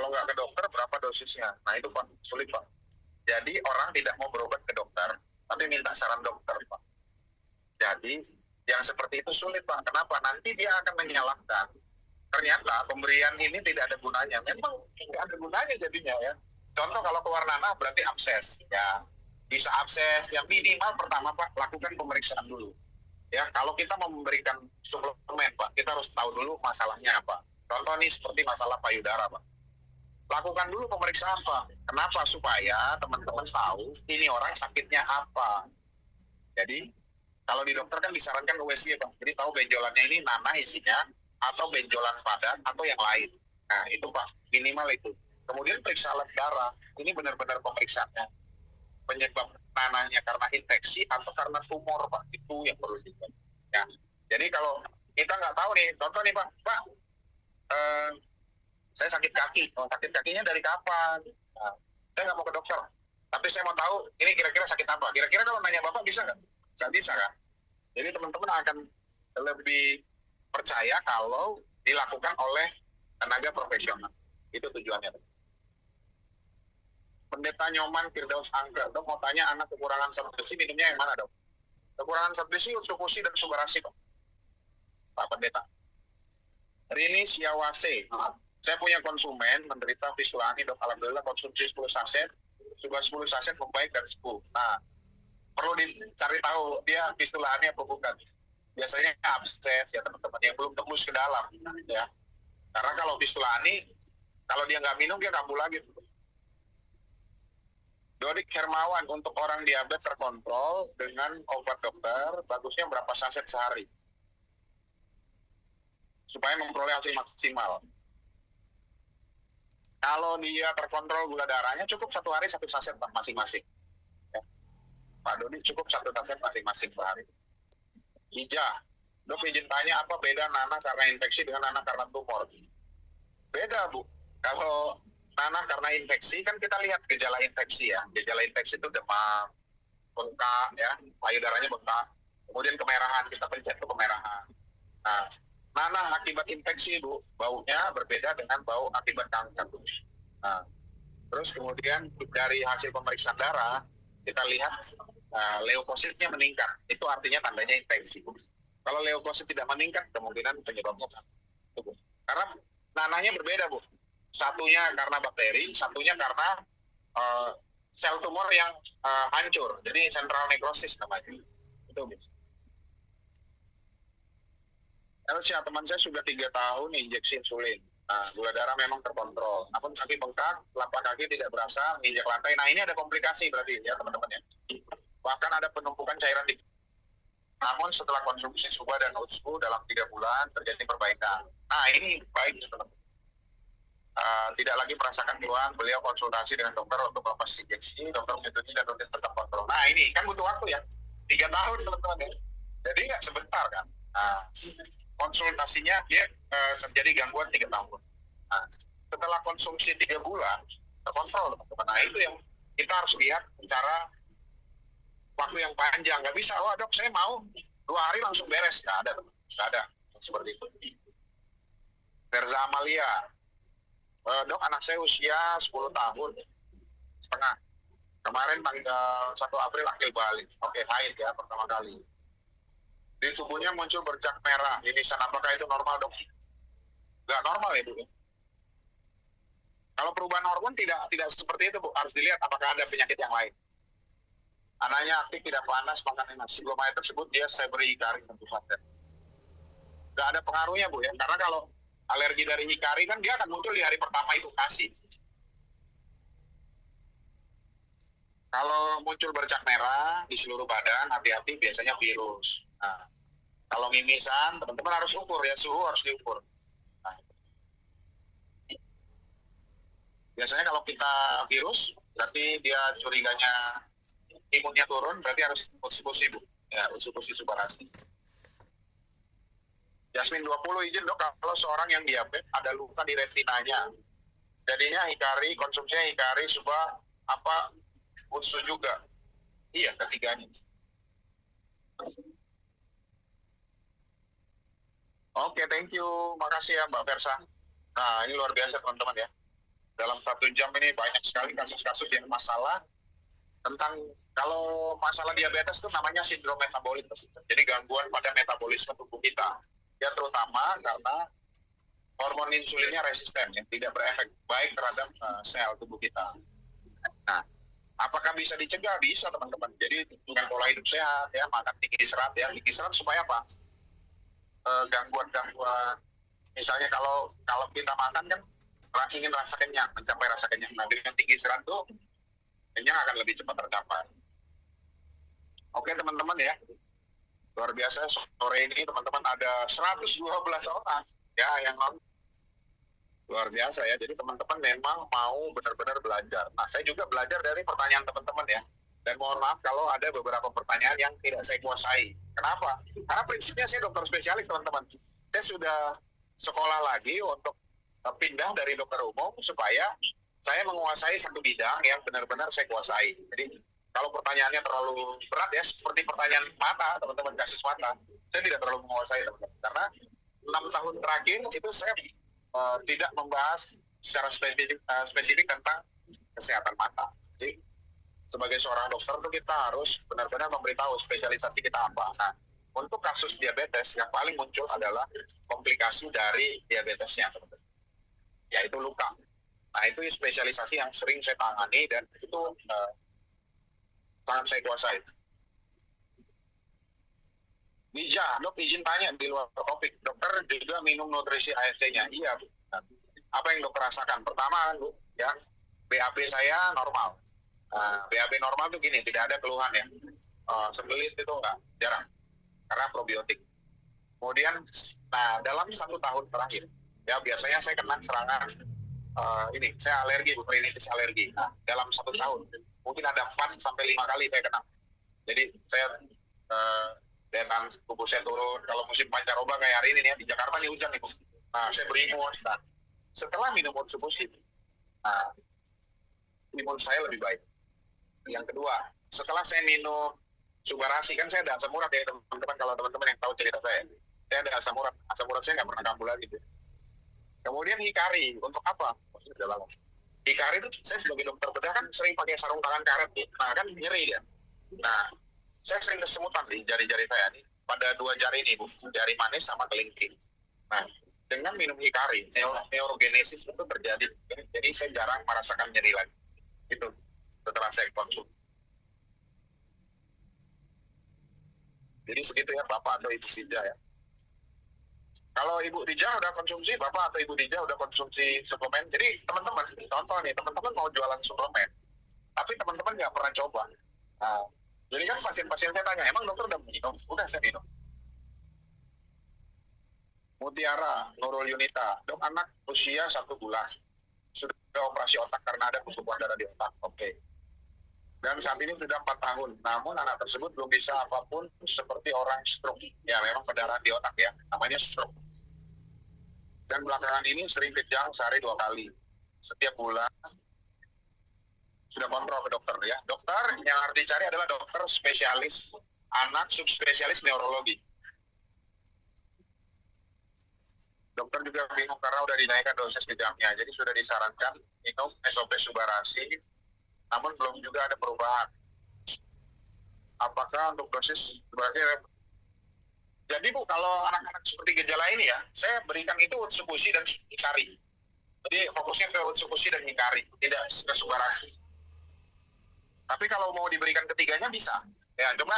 nggak ke dokter, berapa dosisnya? Nah itu Pak, sulit Pak. Jadi orang tidak mau berobat ke dokter, tapi minta saran dokter Pak. Jadi yang seperti itu sulit Pak. Kenapa? Nanti dia akan menyalahkan. Ternyata pemberian ini tidak ada gunanya. Memang tidak ada gunanya jadinya ya. Contoh kalau keluar nanah berarti abses ya. Bisa abses. Yang minimal pertama Pak, lakukan pemeriksaan dulu. Ya, kalau kita mau memberikan suplemen Pak, kita harus tahu dulu masalahnya apa. Contoh nih seperti masalah payudara Pak. Lakukan dulu pemeriksaan Pak. Kenapa? Supaya teman-teman tahu ini orang sakitnya apa. Jadi kalau di dokter kan disarankan USG Pak. Jadi tahu benjolannya ini nanah isinya, atau benjolan padat, atau yang lain. Nah itu Pak, minimal itu. Kemudian periksa lab darah. Ini benar-benar pemeriksaannya. Penyebab nanahnya karena infeksi atau karena tumor Pak. Itu yang perlu dilihat. Ya. Jadi kalau kita nggak tahu nih, contoh nih Pak, saya sakit kaki. Sakit kakinya dari kapan? Nah, saya nggak mau ke dokter. Tapi saya mau tahu ini kira-kira sakit apa. Kira-kira kalau nanya Bapak bisa nggak? Nggak bisa kan? Jadi teman-teman akan lebih percaya kalau dilakukan oleh tenaga profesional. Itu tujuannya. Pendeta Nyoman Firdaus Angga, dok mau tanya anak kekurangan zat besi minumnya yang mana dok? Kekurangan zat besi, Utsubushi dan Subarashi dok. Pak Pendeta. Rini Siawase, saya punya konsumen menderita Visulani dok. Alhamdulillah konsumsi 10 saset, coba 10 saset membaik dan sembuh. Nah, perlu dicari tahu dia Visulani apa bukan. Biasanya abses ya teman-teman yang belum tembus ke dalam ya. Karena kalau Visulani, kalau dia nggak minum dia kambuh lagi. Dodik Hermawan, untuk orang diabetes terkontrol dengan obat dokter, bagusnya berapa saset sehari? Supaya memperoleh hasil maksimal. Kalau dia terkontrol gula darahnya, cukup 1 hari 1 saset masing-masing. Ya. Pak Dodi cukup 1 saset masing-masing per hari. Ija, dok izin tanya apa beda nanah karena infeksi dengan nanah karena tumor? Beda Bu. Kalau nanah karena infeksi kan kita lihat gejala infeksi ya. Gejala infeksi itu demam, bengkak ya, payudaranya bengkak. Kemudian kemerahan, kita pencet itu kemerahan. Nah, nanah akibat infeksi Bu, baunya berbeda dengan bau akibat kanker. Nah, terus kemudian dari hasil pemeriksaan darah kita lihat leukositnya meningkat. Itu artinya tandanya infeksi. Kalau leukosit tidak meningkat, kemungkinan penyebabnya itu. Karena nanahnya berbeda Bu. Satunya karena bakteri, satunya karena sel tumor yang hancur. Jadi central necrosis namanya. Itu Bu. Elsia, teman saya sudah 3 tahun injeksi insulin. Nah, gula darah memang terkontrol. Namun kaki bengkak, telapak kaki tidak berasa, menginjak lantai. Nah, ini ada komplikasi berarti ya teman-teman ya. Bahkan ada penumpukan cairan di. Namun setelah konsumsi Suba dan Utsu dalam 3 bulan terjadi perbaikan. Nah, ini baik teman-teman. Tidak lagi merasakan keluhan, beliau konsultasi dengan dokter untuk melepas injeksi, dokter menyetujui dan rutin tetap kontrol. Nah, ini kan butuh waktu ya. 3 tahun teman-teman ya. Jadi nggak sebentar kan. Konsultasinya dia terjadi gangguan 3 tahun. Nah, setelah konsumsi 3 bulan terkontrol teman-teman. Nah itu yang kita harus lihat secara waktu yang panjang. Nggak bisa, wah dok saya mau 2 hari langsung beres. Nggak ada, nggak ada seperti itu. Verza Amalia, dok anak saya usia 10 tahun setengah. Kemarin tanggal 1 April akil balik. Oke, haid ya pertama kali. Di tubuhnya muncul bercak merah. Irisan, apakah itu normal, Dok? Nggak normal ya, Bu. Kalau perubahan hormon tidak seperti itu, Bu. Harus dilihat apakah ada penyakit yang lain. Anaknya aktif, tidak panas, makan enak. Sebelum air tersebut, saya beri hikari tentu saja. Nggak ada pengaruhnya, Bu, ya. Karena kalau alergi dari hikari kan dia akan muncul di hari pertama itu kasih. Kalau muncul bercak merah di seluruh badan, hati-hati, biasanya virus. Nah, kalau mimisan, teman-teman harus ukur ya, suhu harus diukur. Nah, biasanya kalau kita virus, berarti dia curiganya imunnya turun, berarti harus uji Bu. Ya, uji subarasi. Yasmin 20, izin, Dok, kalau seorang yang diabetes ada luka di retinanya, jadinya hikari, konsumsinya hikari, supaya apa, usus juga. Iya, ketiganya. Oke, thank you. Makasih ya, Mbak Versa. Nah, ini luar biasa, teman-teman ya. Dalam 1 jam ini banyak sekali kasus-kasus yang masalah tentang, kalau masalah diabetes itu namanya sindrom metabolik. Jadi gangguan pada metabolisme tubuh kita. Ya, terutama karena hormon insulinnya resisten, yang tidak berefek baik terhadap sel tubuh kita. Nah, apakah bisa dicegah? Bisa, teman-teman. Jadi dengan pola hidup sehat, ya, makan tinggi serat, ya. Tinggi serat supaya apa? Gangguan-gangguan. Misalnya kalau kita makan kan ingin rasa kenyang, mencapai rasa kenyang. Nah, dengan tinggi serat tuh kenyang akan lebih cepat tercapai. Oke, teman-teman ya. Luar biasa, sore ini teman-teman ada 112 orang ya yang luar biasa ya. Jadi teman-teman memang mau benar-benar belajar. Nah, saya juga belajar dari pertanyaan teman-teman ya. Dan mohon maaf kalau ada beberapa pertanyaan yang tidak saya kuasai. Kenapa? Karena prinsipnya saya dokter spesialis, teman-teman. Saya sudah sekolah lagi untuk pindah dari dokter umum supaya saya menguasai satu bidang yang benar-benar saya kuasai. Jadi kalau pertanyaannya terlalu berat ya, seperti pertanyaan mata, teman-teman, kasus mata, saya tidak terlalu menguasai, teman-teman. Karena 6 tahun terakhir itu saya tidak membahas secara spesifik tentang kesehatan mata. Jadi sebagai seorang dokter itu kita harus benar-benar memberitahu spesialisasi kita apa. Nah, untuk kasus diabetes yang paling muncul adalah komplikasi dari diabetesnya, teman-teman, yaitu luka. Nah, itu spesialisasi yang sering saya tangani dan itu sangat saya kuasai. Bija, Dok, izin tanya di luar topik. Dokter juga minum nutrisi AST-nya. Iya, Bu. Apa yang dokter rasakan? Pertama, Bu, ya, BAB saya normal. BAB normal tuh gini, tidak ada keluhan ya. Sembelit itu enggak, jarang. Karena probiotik. Kemudian, nah, dalam 1 tahun terakhir, ya biasanya saya kena serangan saya alergi, Bu, rinitis alergi. Nah, dalam 1 tahun, mungkin ada 4 sampai 5 kali saya kena. Jadi saya daya tahan tubuh saya turun. Kalau musim pancaroba kayak hari ini nih ya, di Jakarta nih hujan nih, Bu. Nah, saya berimun. Nah, setelah minum Otsubushi, imun saya lebih baik. Yang kedua, setelah saya minum Subarasi, kan saya ada asam urat ya, teman-teman. Kalau teman-teman yang tahu cerita saya ada asam urat. Asam urat saya nggak pernah kambuh lagi. Kemudian hikari, untuk apa? Hikari itu saya sebagai dokter bedah kan sering pakai sarung tangan karet, nah kan nyeri ya. Nah, saya sering kesemutan di jari-jari saya nih, pada 2 jari ini, Bu, jari manis sama kelingking. Nah, dengan minum hikari, neurogenesis itu terjadi. Jadi saya jarang merasakan nyeri lagi. Itu setelah saya konsumsi. Jadi segitu ya, Bapak atau Ibu Dija ya. Kalau Ibu Dija udah konsumsi, Bapak atau Ibu Dija udah konsumsi suplemen. Jadi teman-teman, contoh nih, teman-teman mau jualan suplemen, tapi teman-teman nggak pernah coba. Nah, jadi kan pasien-pasien saya tanya, emang dokter udah minum? Udah, saya minum. Mutiara, Nurul Yunita, Dok, anak usia 1 bulan, sudah operasi otak karena ada pertumbuhan darah di otak. Oke. Dan saat ini sudah 4 tahun, namun anak tersebut belum bisa apapun seperti orang stroke. Ya, memang pendarahan di otak ya, namanya stroke. Dan belakangan ini sering kejang sehari 2 kali. Setiap bulan sudah kontrol ke dokter ya. Dokter yang harus dicari adalah dokter spesialis anak, subspesialis neurologi. Dokter juga bingung karena udah dinaikkan dosis kejamnya, jadi sudah disarankan minum SOP Subarasi namun belum juga ada perubahan. Apakah untuk dosis sebagai jadi Bu, kalau anak-anak seperti gejala ini ya, saya berikan itu utsukushi dan hikari. Jadi fokusnya ke utsukushi dan hikari, tidak ke subarasi. Tapi kalau mau diberikan ketiganya bisa. Ya, cuma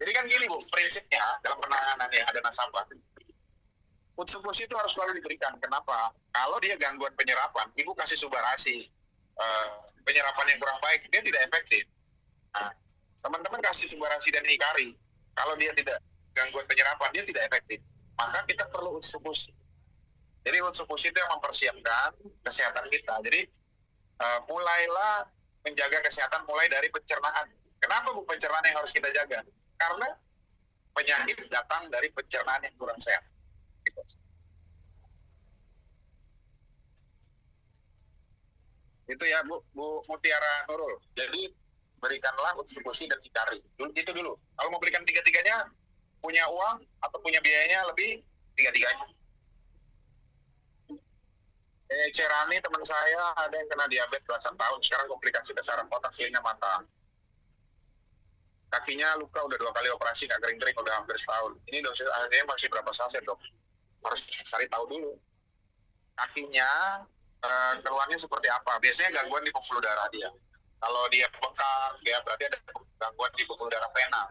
jadi kan gini Bu, prinsipnya dalam penanganan yang ada nasabah. Utsukushi itu harus selalu diberikan. Kenapa? Kalau dia gangguan penyerapan, ibu kasih subarasi, penyerapan yang kurang baik, dia tidak efektif. Nah, teman-teman kasih subarasi dan hikari, kalau dia tidak gangguan penyerapan, dia tidak efektif. Maka kita perlu utsukushi. Jadi utsukushi itu yang mempersiapkan kesehatan kita. Jadi mulailah menjaga kesehatan mulai dari pencernaan. Kenapa Bu pencernaan yang harus kita jaga? Karena penyakit datang dari pencernaan yang kurang sehat. Gitu. Itu ya Bu Mutiara Nurul. Jadi berikanlah utsukushi dan hikari. Itu dulu. Kalau mau berikan tiga-tiganya, punya uang atau punya biayanya lebih, tiga-tiganya. Cerani teman saya ada yang kena diabetes belasan tahun, sekarang komplikasi besaran otak, silinya mata. Kakinya luka, udah 2 kali operasi, gak kering-kering, udah hampir setahun. Ini dosis akhirnya masih berapa saset dok? Harus cari tahu dulu. Kakinya keluarnya seperti apa? Biasanya gangguan di pembuluh darah dia. Kalau dia bengkak, ya berarti ada gangguan di pembuluh darah vena.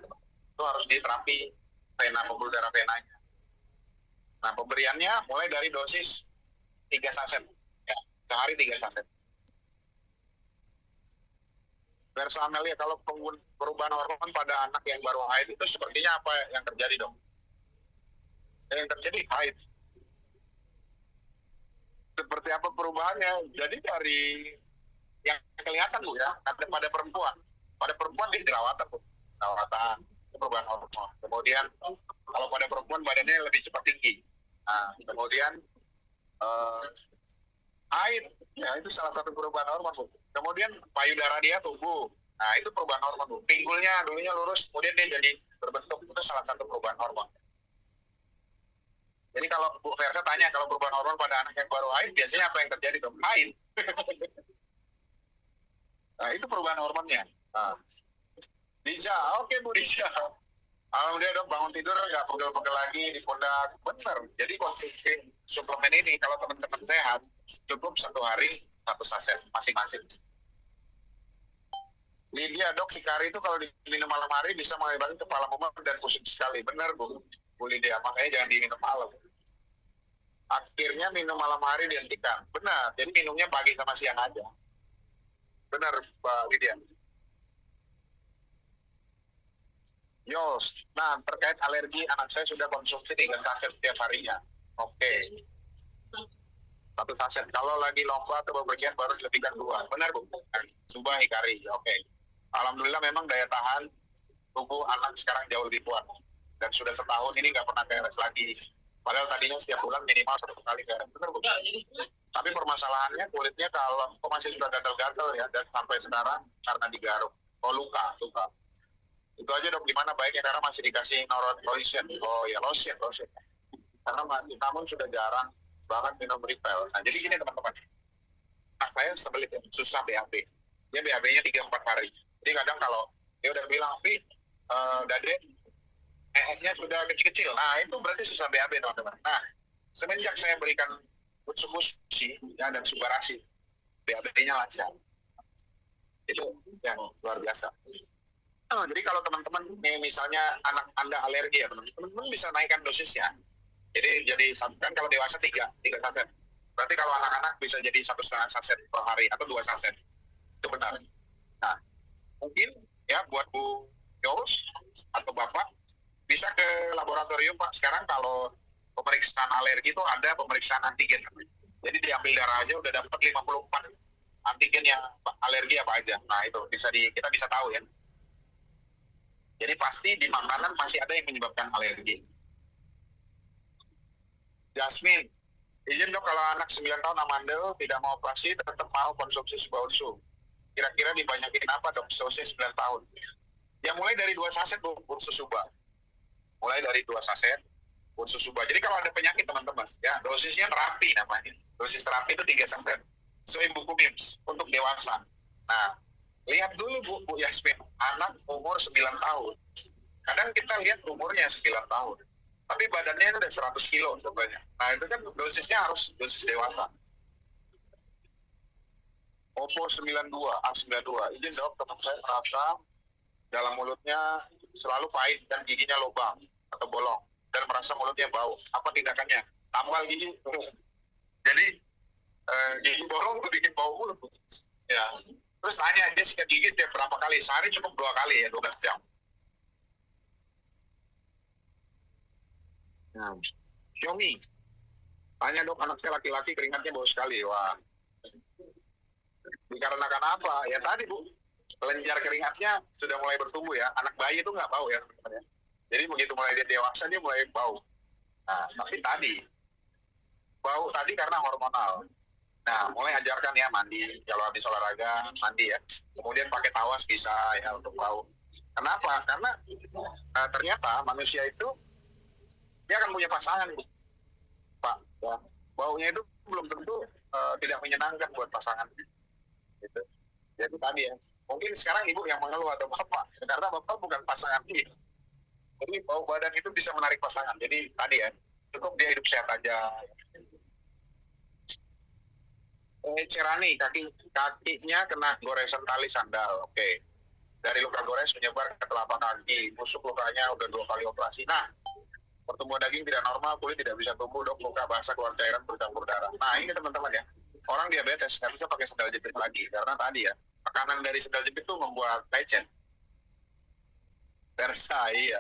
Itu harus diterapi vena, pembuluh darah venanya. Nah, pemberiannya mulai dari dosis 3 saset. Ya, sehari 3 saset. Versa Amelia, kalau perubahan hormon pada anak yang baru haid itu sepertinya apa yang terjadi dong? Yang terjadi haid. Seperti apa perubahannya? Jadi dari yang kelihatan Bu ya, ada pada perempuan. Pada perempuan dia jerawatan Bu. Jerawatan, perubahan hormon. Kemudian kalau pada perempuan badannya lebih cepat tinggi. Nah, kemudian haid, ya itu salah satu perubahan hormon Bu. Kemudian payudara dia tumbuh. Nah, itu perubahan hormon Bu. Pinggulnya dulunya lurus, kemudian dia jadi berbentuk. Itu salah satu perubahan hormon. Jadi kalau Bu Versa tanya, kalau perubahan hormon pada anak yang baru haid, biasanya apa yang terjadi dong? Haid. Nah, itu perubahan hormonnya. Nah. Dija, oke Bu Dija. Alhamdulillah dok, bangun tidur nggak pegel-pegel lagi di pundak. Bener. Jadi konsumsi suplemen ini kalau teman-teman sehat, cukup 1 hari 1 saset masing-masing. Lydia dok, hikari itu kalau diminum malam hari bisa mengakibatkan kepala mumet dan pusing sekali. Bener Bu Lydia, makanya jangan diminum malam. Akhirnya minum malam hari dihentikan. Benar, jadi minumnya pagi sama siang aja. Benar Mbak Lydia. Yos, nah terkait alergi, anak saya sudah konsumsi 3 saset setiap harinya. Oke. 1 saset. Kalau lagi lomba atau bepergian baru dilebihkan 2. Benar Bu? Subah hikari. Oke. Alhamdulillah memang daya tahan tubuh anak sekarang jauh lebih kuat. Dan sudah setahun ini nggak pernah keres lagi. Padahal tadinya setiap bulan minimal 1 kali keres. Benar Bu? Tapi permasalahannya kulitnya kalau masih sudah gatal-gatal ya, dan sampai sekarang karena digaruk. Oh luka. Itu aja dok, gimana baiknya karena masih dikasih lotion. Oh ya lotion. Karena namun sudah jarang banget minum refill. Nah jadi gini teman-teman, nah saya sebelit ya, susah BAB. Dia BAB-nya 3-4 hari. Jadi kadang kalau dia udah bilang, Dade, ES-nya sudah kecil-kecil. Nah itu berarti susah BAB teman-teman. Nah semenjak saya berikan utsukushi ya, dan subarasi, BAB-nya lancar. Itu yang luar biasa. Jadi kalau teman-teman misalnya anak Anda alergi ya teman-teman bisa naikkan dosisnya. Jadi kan kalau dewasa 3 saset. Berarti kalau anak-anak bisa jadi 1,5 saset per hari atau 2 saset. Itu benar. Nah, mungkin ya buat Bu Yos atau Bapak bisa ke laboratorium Pak. Sekarang kalau pemeriksaan alergi itu ada pemeriksaan antigen. Jadi diambil darah aja udah dapat 54 antigen yang alergi apa aja. Nah, itu kita bisa tahu ya. Jadi pasti di makanan masih ada yang menyebabkan alergi. Jasmine, izin dok kalau anak 9 tahun amandel tidak mau operasi tetap mau konsumsi Subausu. Kira-kira dibanyakin apa dok usia 9 tahun? Ya mulai dari 2 saset Ursus Suba. Mulai dari 2 saset Ursus Suba. Jadi kalau ada penyakit teman-teman, ya dosisnya terapi namanya. Dosis terapi itu 3 saset. Sesuai buku MIMS untuk dewasa. Nah, Lihat dulu Bu Yasmin, anak umur 9 tahun. Kadang kita lihat umurnya 9 tahun, tapi badannya udah 100 kilo sebenarnya. Nah itu kan dosisnya harus dosis dewasa. Oppo 92, A92, izin dok, teman saya merasa dalam mulutnya selalu pahit dan giginya lubang atau bolong dan merasa mulutnya bau. Apa tindakannya? Tambal gigi. Jadi gigi bolong tuh bikin bau mulut. Ya. Terus tanya dia sikat gigi setiap berapa kali? Sehari cukup 2 kali ya, 12 jam. Xiaomi. Tanya dok, anak saya laki-laki keringatnya bau sekali. Wah. Dikarenakan apa? Ya tadi Bu, kelenjar keringatnya sudah mulai bertumbuh ya. Anak bayi itu nggak bau ya. Jadi begitu mulai dia dewasa dia mulai bau. Nah, tapi tadi bau tadi karena hormonal. Nah, mulai ajarkan ya mandi. Kalau habis olahraga, mandi ya. Kemudian pakai tawas bisa ya untuk bau. Kenapa? Karena ternyata manusia itu dia akan punya pasangan, Pak. Ya. Baunya itu belum tentu tidak menyenangkan buat pasangan. Gitu. Jadi tadi ya, mungkin sekarang ibu yang mengeluh atau bapak, karena bapak bukan pasangan dia. Jadi bau badan itu bisa menarik pasangan. Jadi tadi ya, cukup dia hidup sehat aja. Cerani, kakinya kena goresan tali sandal. Oke. Dari luka gores menyebar ke telapak kaki. Busuk lukanya udah 2 kali operasi. Nah, pertumbuhan daging tidak normal, kulit tidak bisa tumbuh, dok, luka basah, keluar cairan, bercampur darah. Nah, ini teman-teman ya. Orang diabetes nggak bisa pakai sandal jepit lagi. Karena tadi ya, tekanan dari sandal jepit itu membuat lecet. Versa, iya.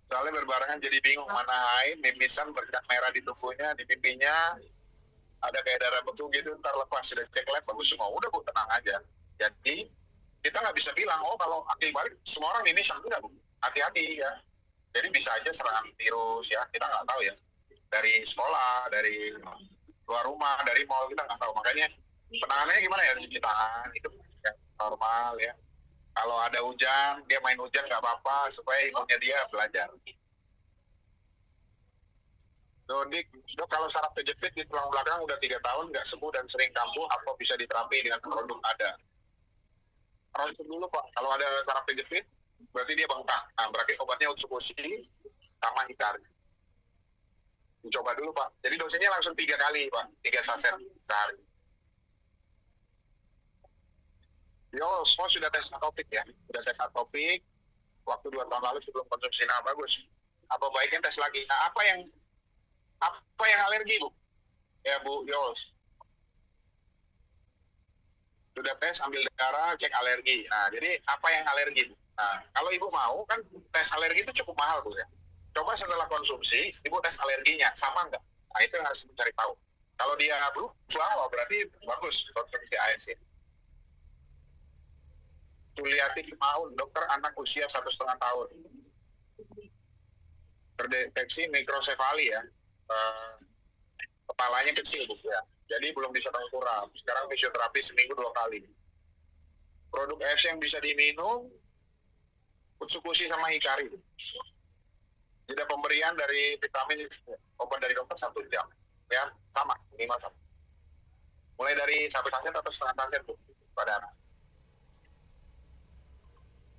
Soalnya berbarengan jadi bingung mana haid, mimisan, bercak merah di tubuhnya, di pipinya, ada kayak darah beku gitu, ntar lepas sudah cek lab bagus semua, udah Bu tenang aja. Jadi kita nggak bisa bilang oh kalau akil balik semua orang ini enggak Bu, hati-hati ya. Jadi bisa aja serangan virus ya, kita nggak tahu ya, dari sekolah, dari luar rumah, dari mall, kita nggak tahu. Makanya penanganannya gimana ya, cuci tangan itu ya, normal ya. Kalau ada hujan, dia main hujan nggak apa-apa supaya imunnya dia belajar. Dok, kalau saraf kejepit di tulang belakang udah 3 tahun nggak sembuh dan sering kambuh, apa bisa diterapi dengan produk ada? Ronsen dulu Pak, kalau ada saraf kejepit, berarti dia bengkak. Nah, berarti obatnya utsukoshi sama hikari. Dicoba dulu Pak. Jadi dosisnya langsung 3 kali Pak, 3 saset sehari. Semua sudah tes atopik ya, sudah tes atopik. Waktu 2 tahun lalu sebelum konsumsi, nah bagus. Apa baiknya tes lagi? Nah, apa yang alergi Bu? Ya Bu Yos. Sudah tes, ambil darah, cek alergi. Nah, jadi apa yang alergi? Nah, kalau Ibu mau, kan tes alergi itu cukup mahal Bu ya. Coba setelah konsumsi, Ibu tes alerginya, sama nggak? Nah, itu yang harus mencari tahu. Kalau dia berubah, berarti bagus konsumsi ANC. Juliati Maun, dokter anak usia 1,5 tahun. Terdeteksi mikrosefali ya. Kepalanya kecil Bu ya. Jadi belum bisa tengkurap. Sekarang fisioterapi seminggu 2 kali. Produk AFC yang bisa diminum, utsukoshi sama hikari. Jeda pemberian dari vitamin obat dari dokter 1 jam. Ya, sama, minimal sama. Mulai dari 1 saset atau setengah saset Bu, pada anak.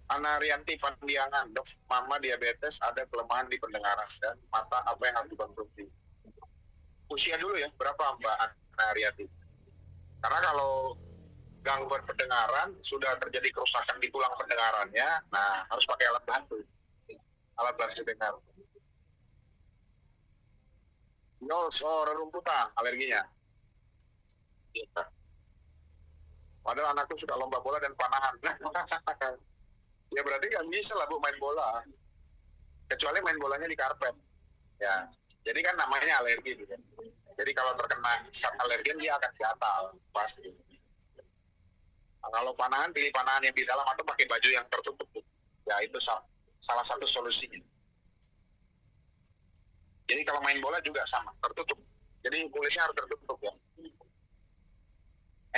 Ana Rianti Pandiangan, dok, mama diabetes, ada kelemahan di pendengaran dan mata, apa yang harus dikonsumsi? Usia dulu ya, berapa Mbak Ana Rianti? Karena kalau gangguan pendengaran sudah terjadi kerusakan di tulang pendengarannya, nah harus pakai alat bantu dengar. Rerumputan alerginya. Padahal anakku suka lomba bola dan panahan. Ya berarti nggak bisa lah Bu main bola, kecuali main bolanya di karpet. Ya, jadi kan namanya alergi gitu. Jadi kalau terkena zat alergen dia akan gatal pasti. Nah, kalau panahan, pilih panahan yang di dalam atau pakai baju yang tertutup. Ya itu salah satu solusinya. Jadi kalau main bola juga sama, tertutup. Jadi kulitnya harus tertutup ya.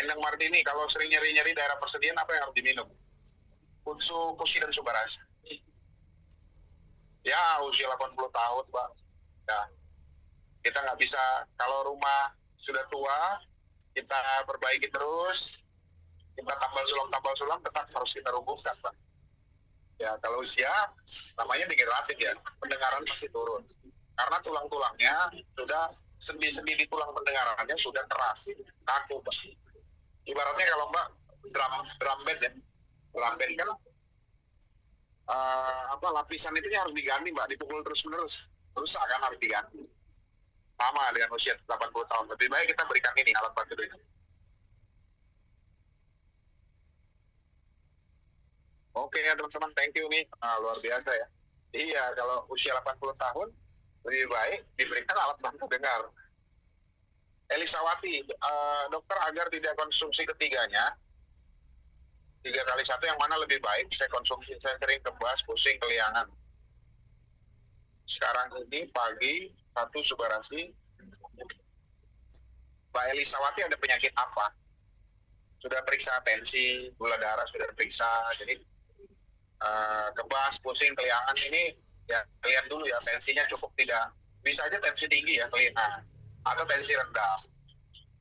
Endang Martini, kalau sering nyeri-nyeri daerah persediaan, apa yang harus diminum? Utsukoshi dan Subarashi. Ya usia 80 tahun Pak. Ya, kita nggak bisa, kalau rumah sudah tua, kita perbaiki terus. kita tambal sulam tetap harus kita rumuskan, Pak. Ya, kalau usia namanya degeneratif ya, pendengaran pasti turun. Karena tulang-tulangnya sudah sendi-sendi di tulang pendengarannya sudah keras, kaku, Pak. Ibaratnya kalau Mbak drum band ya, drum band kan lapisan itu harus diganti, Mbak, dipukul terus-menerus, rusak kan, harus diganti. Sama dengan usia 80 tahun, lebih baik kita berikan ini alat bantu ini. Oke ya teman-teman, thank you nih, luar biasa ya. Iya, kalau usia 80 tahun lebih baik diberikan alat bantu dengar. Elisawati, dokter agar tidak konsumsi ketiganya, 3 kali 1 yang mana lebih baik? Saya konsumsi, saya sering kebas, pusing, keliangan. Sekarang ini pagi 1 subarasi. Mbak Elisawati ada penyakit apa? Sudah periksa tensi, gula darah sudah periksa, jadi kebas, pusing, keliangan ini ya lihat dulu ya tensinya cukup tidak. Bisa aja tensi tinggi ya keliangan, atau tensi rendah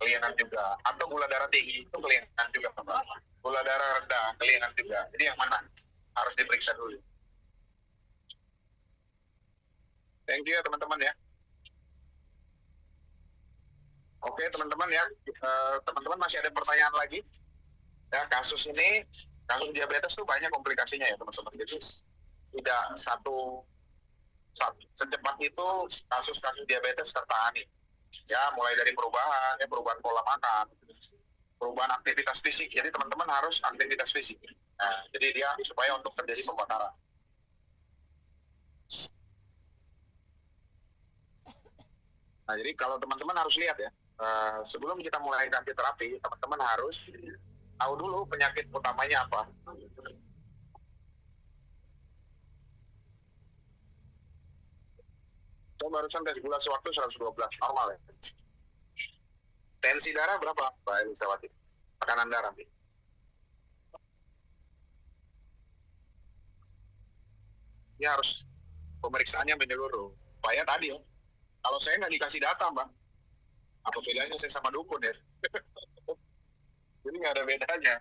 keliangan juga, atau gula darah tinggi itu keliangan juga, gula darah rendah keliangan juga. Jadi yang mana harus diperiksa dulu. Thank you ya teman-teman ya. Oke teman-teman ya, teman-teman masih ada pertanyaan lagi? Ya, kasus diabetes tuh banyak komplikasinya ya teman-teman. Jadi tidak secepat itu kasus diabetes tertangani. Ya, mulai dari perubahan pola makan, perubahan aktivitas fisik. Jadi teman-teman harus aktivitas fisik. Nah, jadi dia supaya untuk terjadi pembakaran. Nah, jadi kalau teman-teman harus lihat ya, sebelum kita mulai ganti terapi, teman-teman harus tahu dulu penyakit utamanya apa. Saya barusan tes gula sewaktu 112, normal ya. Tensi darah berapa, Mbak Elisawati? Tekanan darah. Ini harus pemeriksaannya menyeluruh. Supaya tadi ya, kalau saya nggak dikasih data, Mbak, apa bedanya saya sama dukun ya? Jadi nggak ada bedanya.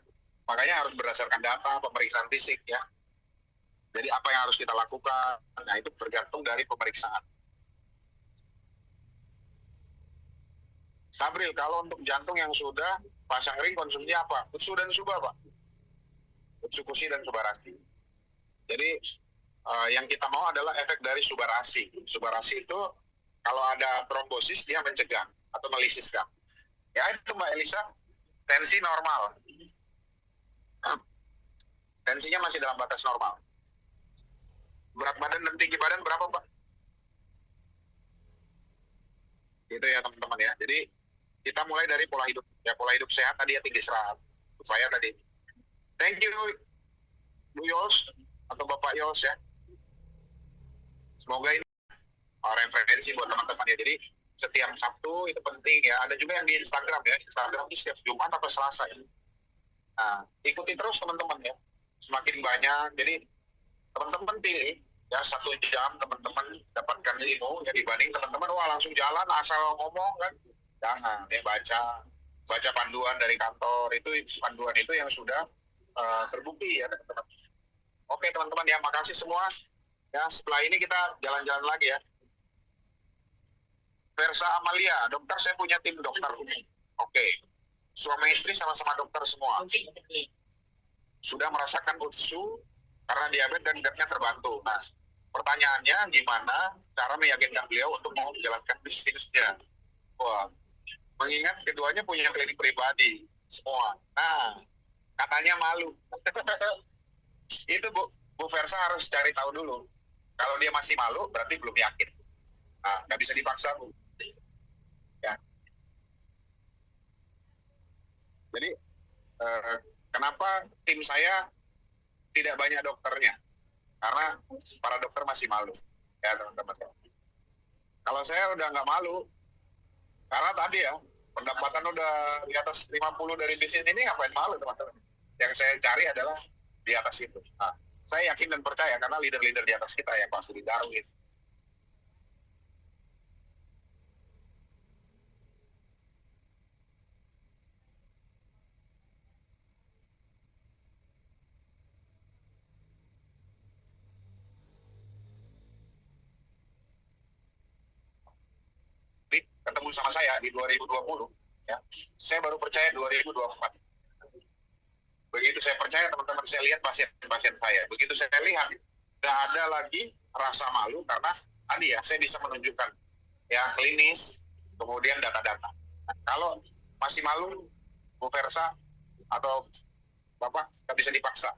Makanya harus berdasarkan data, pemeriksaan fisik ya. Jadi apa yang harus kita lakukan? Nah, itu bergantung dari pemeriksaan. Sabril, kalau untuk jantung yang sudah pasang ring konsumsinya apa? Utsu dan Suba, Pak. Utsukusi dan Subarasi. Jadi yang kita mau adalah efek dari Subarasi. Subarasi itu kalau ada trombosis dia mencegah atau melisiskan. Ya itu Mbak Elisa, tensi normal. Tensinya masih dalam batas normal. Berat badan dan tinggi badan berapa, Pak? Gitu ya teman-teman ya. Jadi kita mulai dari pola hidup. Ya pola hidup sehat tadi ya, tinggi serat. Saya tadi. Thank you Bu Yos atau Bapak Yos ya. Semoga ini referensi buat teman-teman ya. Jadi setiap Sabtu itu penting ya. Ada juga yang di Instagram ya. Instagram itu setiap Jumat atau Selasa ya. Nah, ikuti terus teman-teman ya. Semakin banyak. Jadi teman-teman pilih ya 1 jam teman-teman dapatkan ilmu ya, dibanding teman-teman wah langsung jalan asal ngomong kan. Jangan ya, baca panduan dari kantor, itu panduan itu yang sudah terbukti ya teman-teman. Oke teman-teman ya, makasih semua ya. Setelah ini kita jalan-jalan lagi ya. Versa Amalia, dokter saya punya tim dokter umum. Oke, suami istri sama-sama dokter semua. Sudah merasakan utsu karena diabetes dan gerdnya terbantu. Nah, pertanyaannya gimana cara meyakinkan beliau untuk mau menjalankan bisnisnya? Wah, mengingat keduanya punya klinik pribadi semua. Nah, katanya malu. Itu Bu Versa harus cari tahu dulu. Kalau dia masih malu, berarti belum yakin. Nah, nggak bisa dipaksa, Bu. Ya. Jadi, kenapa tim saya tidak banyak dokternya? Karena para dokter masih malu. Ya, teman-teman. Kalau saya udah nggak malu, karena tadi ya, pendapatan udah di atas 50 dari bisnis ini, ngapain malu, teman-teman? Yang saya cari adalah di atas itu. Nah, saya yakin dan percaya karena leader-leader di atas kita yang pasti di Darwin. sama saya di 2020, ya. Saya baru percaya 2024. Begitu saya percaya, teman-teman, saya lihat pasien-pasien saya. Begitu saya lihat, nggak ada lagi rasa malu karena tadi ya, saya bisa menunjukkan ya klinis, kemudian data-data. Nah, kalau masih malu, Bu Versa atau Bapak, nggak bisa dipaksa.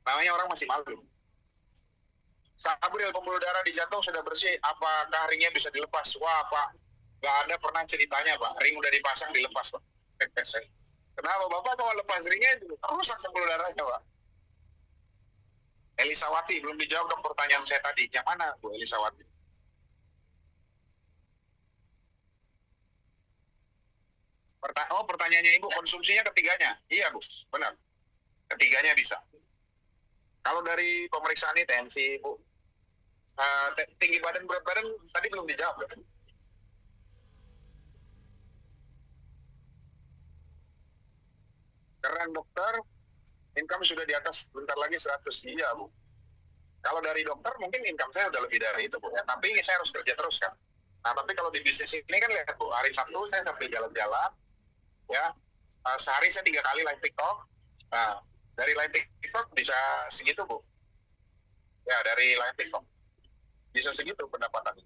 Namanya orang masih malu. Sabril, pembuluh darah di jantung sudah bersih, apakah ringnya bisa dilepas? Wah, Pak, nggak ada pernah ceritanya, Pak. Ring udah dipasang, dilepas, Pak. Kenapa Bapak kalau lepas ringnya rusak pembuluh darahnya, Pak? Elisawati, belum dijawab dong pertanyaan saya tadi. Yang mana, Bu Elisawati? Pertanyaannya Ibu, konsumsinya ketiganya? Iya, Bu, benar. Ketiganya bisa. Kalau dari pemeriksaan ini tensi, Bu, tinggi badan, berat badan tadi belum dijawab. Ya? Keren dokter, income sudah di atas bentar lagi 100. Iya, Bu. Kalau dari dokter mungkin income saya udah lebih dari itu, Bu. Ya, tapi ini saya harus kerja terus kan. Nah, tapi kalau di bisnis ini kan lihat, Bu, hari Sabtu saya sampai jalan-jalan, ya. Sehari saya 3 kali live TikTok. Nah, dari live TikTok bisa segitu, Bu. Ya, dari live TikTok bisa segitu pendapatan.